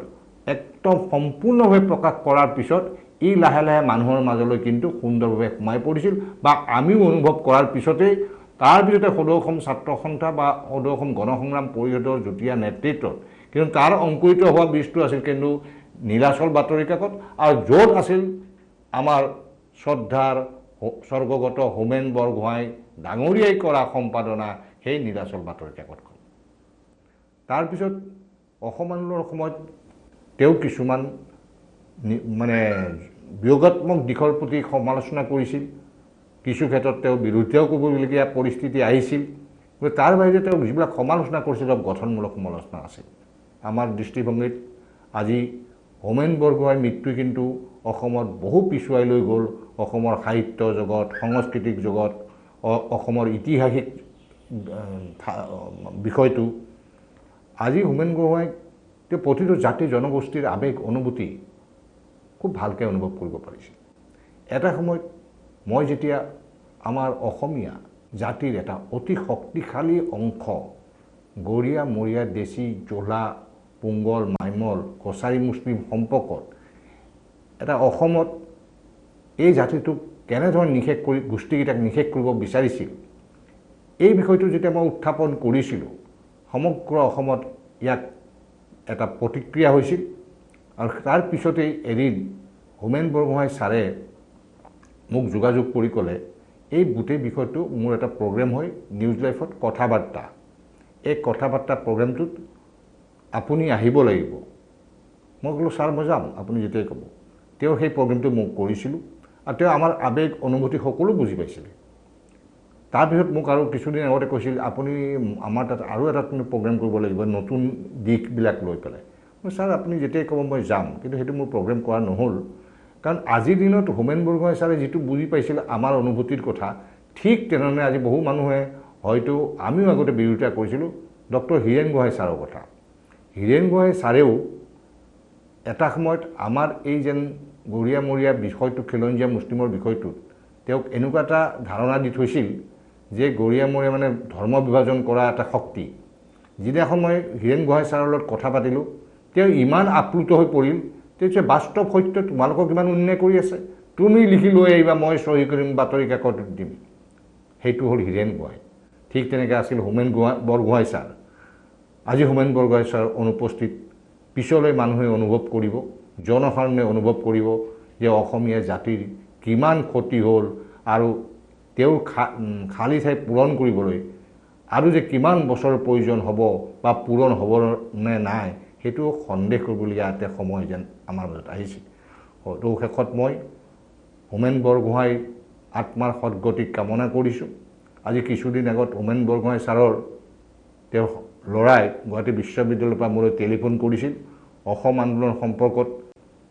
একদম সম্পূৰ্ণভাৱে প্ৰকাশ কৰাৰ পিছত ই লাহে লাহে মানুহৰ মাজলৈ কিন্তু সুন্দৰভাৱে সোমাই পৰিছিল বা আমিও অনুভৱ কৰাৰ পিছতেই তাৰ পিছতে সদৌ অসম ছাত্ৰ সন্থা বা সদৌ অসম গণসংগ্ৰাম পৰিষদৰ যুটীয়া নেতৃত্বত কিন্তু তাৰ অংকুৰিত হোৱা বীজটো আছিল কিন্তু নীলাচল বাতৰি কাকত আৰু য'ত আছিল আমাৰ শ্ৰদ্ধাৰ স্বৰ্গগত হোমেন বৰগোহাঁই ডাঙৰীয়াই কৰা সম্পাদনা সেই নীলাচল বাতৰি কাকতখন তাৰপিছত অসম আন্দোলনৰ সময়ত তেওঁ কিছুমান মানে বিয়োগাত্মক দিশৰ প্ৰতি সমালোচনা কৰিছিল কিছু ক্ষেত্ৰত তেওঁ বিৰোধিতাও কৰিবলগীয়া পৰিস্থিতি আহিছিল গতিকে তাৰ বাহিৰে তেওঁ যিবিলাক সমালোচনা কৰিছিল অলপ গঠনমূলক সমালোচনা আছিল আমাৰ দৃষ্টিভংগীত আজি হোমেন বৰগোহাঁইৰ মৃত্যু কিন্তু অসমত বহু পিছুৱাই লৈ গ'ল অসমৰ সাহিত্য জগত সাংস্কৃতিক জগত অসমৰ ইতিহাসিক বিষয়টো আজি হোমেন বৰগোহাঁইক তেওঁ প্ৰতিটো জাতি জনগোষ্ঠীৰ আৱেগ অনুভূতি খুব ভালকৈ অনুভৱ কৰিব পাৰিছিল এটা সময়ত মই যেতিয়া আমাৰ অসমীয়া জাতিৰ এটা অতি শক্তিশালী অংশ গৰীয়া মৰীয়া দেশী জোলা পুংগল মাইমল কছাৰী মুছলিম সম্পৰ্কত এটা অসমত এই জাতিটোক কেনেধৰণে নিষেধ কৰি গোষ্ঠীকেইটাক নিষেধ কৰিব বিচাৰিছিল এই বিষয়টো যেতিয়া মই উত্থাপন কৰিছিলোঁ সমগ্ৰ অসমত ইয়াক এটা প্ৰতিক্ৰিয়া হৈছিল আৰু তাৰ পিছতেই এদিন হোমেন বৰগোহাঁই ছাৰে মোক যোগাযোগ কৰি ক'লে এই গোটেই বিষয়টো মোৰ এটা প্ৰগ্ৰেম হয় নিউজ লাইফত কথা বাৰ্তা এই কথা বাৰ্তা প্ৰগ্ৰেমটোত আপুনি আহিব লাগিব মই ক'লোঁ ছাৰ মই যাম আপুনি যেতিয়াই ক'ব তেওঁ সেই প্ৰগ্ৰেমটো মোক কৰিছিলোঁ আৰু তেওঁ আমাৰ আৱেগ অনুভূতি সকলো বুজি পাইছিলে তাৰপিছত মোক আৰু কিছুদিন আগতে কৈছিল আপুনি আমাৰ তাত আৰু এটা প্ৰগ্ৰেম কৰিব লাগিব নতুন দিশবিলাক লৈ পেলাই মই ছাৰ আপুনি যেতিয়াই ক'ব মই যাম কিন্তু সেইটো মোৰ প্ৰগ্ৰেম কৰা নহ'ল কাৰণ আজিৰ দিনত হোমেন বৰগোহাঁই ছাৰে যিটো বুজি পাইছিল আমাৰ অনুভূতিৰ কথা ঠিক তেনেধৰণে আজি বহু মানুহে হয়তো আমিও আগতে বিৰোধিতা কৰিছিলোঁ ডক্টৰ হীৰেণ গোহাঁই ছাৰৰ কথা হীৰেণ গোহাঁই ছাৰেও এটা সময়ত আমাৰ এই যেন গৰীয়া মৰীয়া বিষয়টো খিলঞ্জীয়া মুছলিমৰ বিষয়টোত তেওঁক এনেকুৱা এটা ধাৰণা দি থৈছিল যে গৰীয়া মৰীয়া মানে ধৰ্ম বিভাজন কৰা এটা শক্তি যিদিনাখন মই হীৰেণ গোহাঁই ছাৰৰ লগত কথা পাতিলোঁ তেওঁ ইমান আপ্লুত হৈ পৰিল তেওঁ বাস্তৱ সত্য তোমালোকক ইমান অন্যায় কৰি আছে তুমি লিখি লৈ আহিবা মই চহী কৰিম বাতৰি কাকতত দিম সেইটো হ'ল হীৰেণ গোহাঁই ঠিক তেনেকৈ আছিল হোমেন বৰগোহাঁই ছাৰ আজি হোমেন বৰগোহাঁই ছাৰ অনুপস্থিত পিছলৈ মানুহে অনুভৱ কৰিব জনসাধাৰণে অনুভৱ কৰিব যে অসমীয়া জাতিৰ কিমান ক্ষতি হ'ল আৰু তেওঁৰ খালী ঠাই পূৰণ কৰিবলৈ আৰু যে কিমান বছৰৰ প্ৰয়োজন হ'ব বা পূৰণ হ'ব নে নাই সেইটো সন্দেহ কৰিবলগীয়া এটা সময় যেন আমাৰ মাজত আহিছে হয়তো শেষত মই হোমেন বৰগোহাঁইৰ আত্মাৰ সদ্গতি কামনা কৰিছোঁ আজি কিছুদিন আগত হোমেন বৰগোহাঁই ছাৰৰ তেওঁৰ ল'ৰাই গুৱাহাটী বিশ্ববিদ্যালয়ৰ পৰা মোলৈ টেলিফোন কৰিছিল অসম আন্দোলন সম্পৰ্কত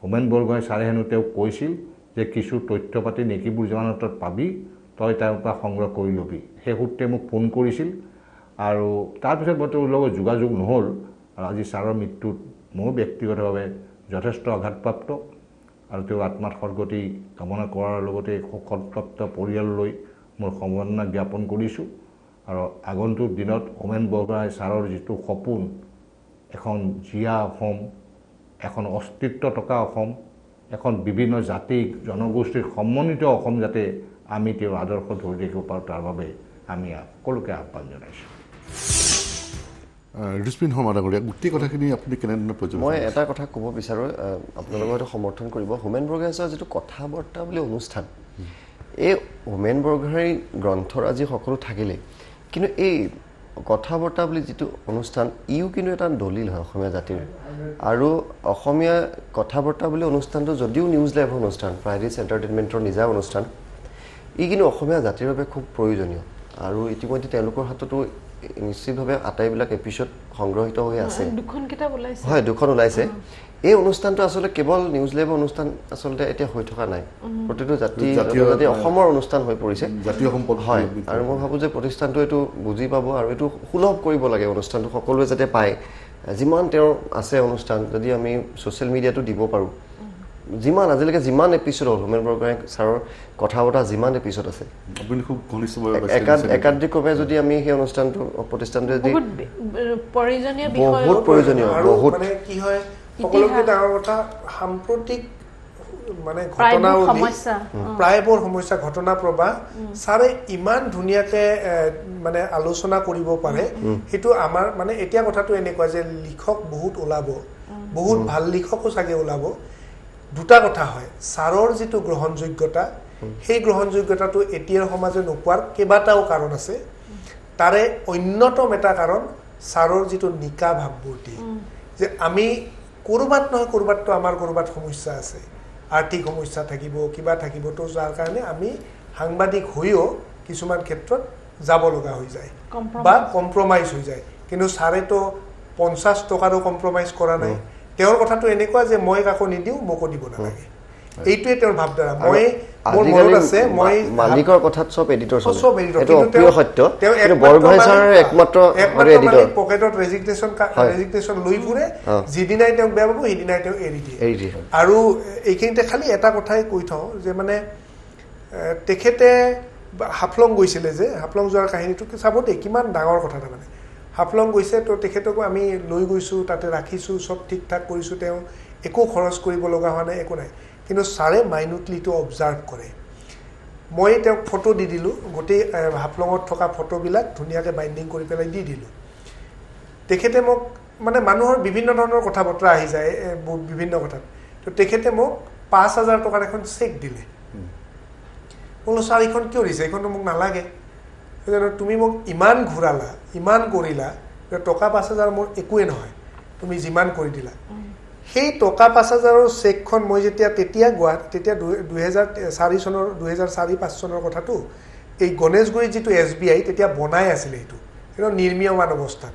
হোমেন বৰগোহাঁই ছাৰে হেনো তেওঁক কৈছিল যে কিছু তথ্য পাতি নেকিবোৰ জমানতত পাবি তই তাৰ পৰা সংগ্ৰহ কৰি ল'বি সেই সূত্ৰে মোক ফোন কৰিছিল আৰু তাৰপিছত মই তেওঁৰ লগত যোগাযোগ নহ'ল আৰু আজি ছাৰৰ মৃত্যুত মোৰ ব্যক্তিগতভাৱে যথেষ্ট আঘাতপ্ৰাপ্ত আৰু তেওঁৰ আত্মাৰ সদ্গতি কামনা কৰাৰ লগতে শোকসন্তপ্ত পৰিয়াললৈ মোৰ সমবেদনা জ্ঞাপন কৰিছোঁ আৰু আগন্তুক দিনত হোমেন বৰগোহাঁই ছাৰৰ যিটো সপোন এখন জীয়া অসম এখন অস্তিত্ব থকা অসম এখন বিভিন্ন জাতি জনগোষ্ঠীৰ সমন্বিত অসম যাতে আমি তেওঁৰ আদৰ্শ ধৰি ৰাখিব পাৰোঁ তাৰ বাবে আমি সকলোকে আহ্বান জনাইছোঁ ঋতুস্মিন শৰ্মা ডাঙৰীয়া গোটেই কথাখিনি আপুনি কেনেধৰণে পৰ্যবেক্ষণ মই এটা কথা ক'ব বিচাৰোঁ আপোনালোকে হয়তো সমৰ্থন কৰিব হোমেন বৰগোহাঁই ছাৰৰ যিটো কথা বাৰ্তা বুলি অনুষ্ঠান এই হোমেন বৰগোহাঁই গ্ৰন্থৰ আজি সকলো থাকিলে কিন্তু এই কথা বাৰ্তা বুলি যিটো অনুষ্ঠান ইও কিন্তু এটা দলিল হয় অসমীয়া জাতিৰ আৰু অসমীয়া কথা বাৰ্তা বুলি অনুষ্ঠানটো যদিও নিউজ লাইভ অনুষ্ঠান প্ৰাইভেট এণ্টাৰটেইনমেণ্টৰ নিজা অনুষ্ঠান ই কিন্তু অসমীয়া জাতিৰ বাবে খুব প্ৰয়োজনীয় আৰু ইতিমধ্যে তেওঁলোকৰ হাততো নিশ্চিতভাৱে আটাইবিলাক এপিছড সংগ্ৰহিত হৈ আছে দুখন কিতাপ ওলাইছে হয় দুখন ওলাইছে এই অনুষ্ঠানটো আচলতে কেৱল নিউজ লাইভ অনুষ্ঠান আচলতে এতিয়া হৈ থকা নাই প্ৰতিটো জাতি অসমৰ অনুষ্ঠান হৈ পৰিছে জাতীয় সম্পদ হয় আৰু মই ভাবোঁ যে প্ৰতিষ্ঠানটো এইটো বুজি পাব আৰু এইটো সুলভ কৰিব লাগে অনুষ্ঠানটো সকলোৱে যাতে পায় যিমান তেওঁৰ আছে অনুষ্ঠান যদি আমি ছ'চিয়েল মিডিয়াটো দিব পাৰোঁ যিমান আজিলৈকে যিমান এপিছড হ'ল হোমেন বৰগোহাঁই ছাৰৰ কথা বতৰা যিমান এপিছড আছে আপুনি খুব ঘনিষ্ঠভাৱে একাধিকভাৱে যদি আমি সেই অনুষ্ঠানটো প্ৰতিষ্ঠানটো যদি বহুত প্ৰয়োজনীয় বহুত মানে কি হয় সকলোকে ডাঙৰ কথা সাম্প্ৰতিক মানে ঘটনাৱলী প্ৰায়বোৰ সমস্যা ঘটনা প্ৰবাহ ছাৰে ইমান ধুনীয়াকে মানে আলোচনা কৰিব পাৰে সেইটো আমাৰ মানে এতিয়া কথাটো এনেকুৱা যে লিখক বহুত ওলাব বহুত ভাল লিখকো চাগে ওলাব দুটা কথা হয় ছাৰৰ যিটো গ্ৰহণযোগ্যতা সেই গ্ৰহণযোগ্যতাটো এতিয়াৰ সমাজে নোপোৱাৰ কেইবাটাও কাৰণ আছে তাৰে অন্যতম এটা কাৰণ ছাৰৰ যিটো নিকা ভাৱমূৰ্তি যে আমি ক'ৰবাত নহয় ক'ৰবাততো আমাৰ ক'ৰবাত সমস্যা আছে আৰ্থিক সমস্যা থাকিব কিবা থাকিব তো যাৰ কাৰণে আমি সাংবাদিক হৈও কিছুমান ক্ষেত্ৰত যাব লগা হৈ যায় বা কম্প্ৰমাইজ হৈ যায় কিন্তু ছাৰেতো 50 টকাৰো কম্প্ৰমাইজ কৰা নাই তেওঁৰ কথাটো এনেকুৱা যে মই কাকো নিদিওঁ মোকো দিব নালাগে এইটোৱে তেওঁৰ ভাৱধাৰা মই মোৰ মনত আছে মই মালিকৰ কথাত সব এডিটৰ সব এডিটৰ এইটো অপ্ৰিয় সত্য কিন্তু বৰগোহাঁই ছাৰৰ একমাত্ৰ এডিটৰ পকেটত ৰেজিগনেশ্যন লৈ ফুৰে যিদিনাই তেওঁক বেয়া পাব সেইদিনাই তেওঁ এৰি দিয়ে আৰু এইখিনিতে খালি এটা কথাই কৈ থওঁ যে মানে তেখেতে হাফলং গৈছিলে যে হাফলং যোৱাৰ কাহিনীটো চাব দেই কিমান ডাঙৰ কথা তাৰমানে হাফলং গৈছে তো তেখেতকো আমি লৈ গৈছোঁ তাতে ৰাখিছোঁ চব ঠিক ঠাক কৰিছোঁ তেওঁ একো খৰচ কৰিব লগা হোৱা নাই একো নাই কিন্তু ছাৰে মাইনুটলিটো অবজাৰ্ভ কৰে মই তেওঁক ফটো দি দিলোঁ গোটেই হাফলঙত থকা ফটোবিলাক ধুনীয়াকৈ বাইণ্ডিং কৰি পেলাই দি দিলোঁ তেখেতে মোক মানে মানুহৰ বিভিন্ন ধৰণৰ কথা বতৰা আহি যায় বিভিন্ন কথাত তো তেখেতে মোক ৫,০০০ টকাৰ এখন চেক দিলে বোলো ছাৰ এইখন কিয় দিছে এইখনতো মোক নালাগে তুমি মোক ইমান ঘূৰালা ইমান কৰিলা টকা ৫,০০০ মোৰ একোৱে নহয় তুমি যিমান কৰি দিলা সেই টকা ৫,০০০ৰ চেকখন মই তেতিয়া গুৱাহাটী তেতিয়া ২০০৪ চনৰ ২০০৪-৫ চনৰ কথাটো এই গণেশগুৰিত যিটো SBI তেতিয়া বনাই আছিলে এইটো নিৰ্মীয়মান অৱস্থাত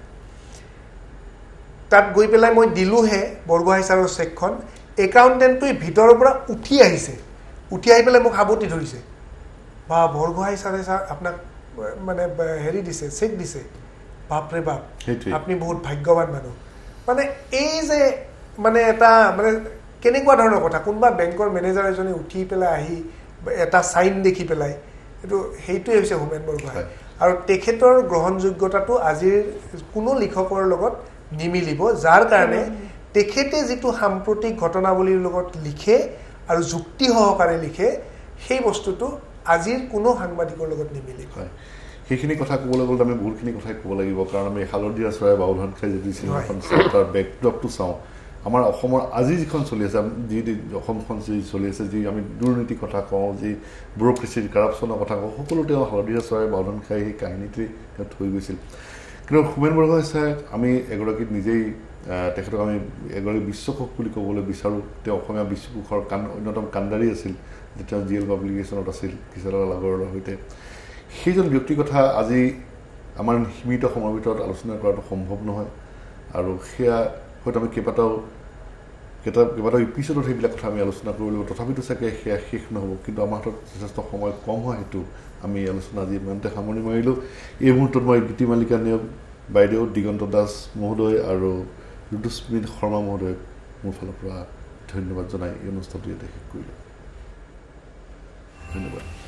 তাত গৈ পেলাই মই দিলোঁহে বৰগোহাঁই ছাৰৰ চেকখন একাউণ্টেণ্টটোৱে ভিতৰৰ পৰা উঠি আহিছে উঠি আহি পেলাই মোক সাৱটি ধৰিছে বা বৰগোহাঁই ছাৰে ছাৰ আপোনাক মানে হেৰি দিছে চেক দিছে বাপৰে বাপ আপুনি বহুত ভাগ্যৱান মানুহ মানে এই যে মানে এটা মানে কেনেকুৱা ধৰণৰ কথা কোনোবা বেংকৰ মেনেজাৰ এজনে উঠি পেলাই আহি এটা চাইন দেখি পেলাই এইটো সেইটোৱে হৈছে হোমেন বৰগোহাঁই আৰু তেখেতৰ গ্ৰহণযোগ্যতাটো আজিৰ কোনো লিখকৰ লগত নিমিলিব যাৰ কাৰণে তেখেতে যিটো সাম্প্ৰতিক ঘটনাৱলীৰ লগত লিখে আৰু যুক্তি সহকাৰে লিখে সেই বস্তুটো আজিৰ কোনো সাংবাদিকৰ লগত নিমিলিব সেইখিনি কথা ক'বলৈ গ'লে আমি বহুতখিনি কথাই ক'ব লাগিব কাৰণ আমি হালধীয়া চৰাই বাউলধান খাই যদি চিনেমাখন চাওঁ তাৰ বেকড্ৰপটো চাওঁ আমাৰ অসমৰ আজি যিখন চলি আছে যি অসমখন যি চলি আছে যি আমি দুৰ্নীতিৰ কথা কওঁ যি ব্যুৰ'ক্ৰেচিৰ কাৰাপশ্যনৰ কথা কওঁ সকলো তেওঁ হালধীয়া চৰাই বাউলধান খাই সেই কাহিনীটোৱে তেওঁ থৈ গৈছিল কিন্তু হোমেন বৰগোহাঁই ছাৰে আমি এগৰাকী নিজেই তেখেতক আমি এগৰাকী বিশ্বকোষ বুলি ক'বলৈ বিচাৰোঁ তেওঁ অসমীয়া বিশ্বকোষৰ অন্যতম কাণ্ডাৰী আছিল যেতিয়া GL পাব্লিকেশ্যনত আছিল কিশোৰলাল আগৰৱালাৰ সৈতে সেইজন ব্যক্তিৰ কথা আজি আমাৰ সীমিত সময়ৰ ভিতৰত আলোচনা কৰাটো সম্ভৱ নহয় আৰু সেয়া হয়তো আমি কেইবাটাও এপিছডত সেইবিলাক কথা আমি আলোচনা কৰিব লাগিব তথাপিতো চাগে সেয়া শেষ নহ'ব কিন্তু আমাৰ হাতত যথেষ্ট সময় কম হয় সেইটো আমি আলোচনা আজি ইমানতে সামৰণি মাৰিলোঁ এই মুহূৰ্তত মই গীতিমালিকা নিয়োগ বাইদেউ দিগন্ত দাস মহোদয় আৰু ঋতুস্মিন শৰ্মা মহোদয়ক মোৰ ফালৰ পৰা ধন্যবাদ জনাই এই অনুষ্ঠানটো ইয়াতে শেষ কৰিলোঁ ধন্যবাদ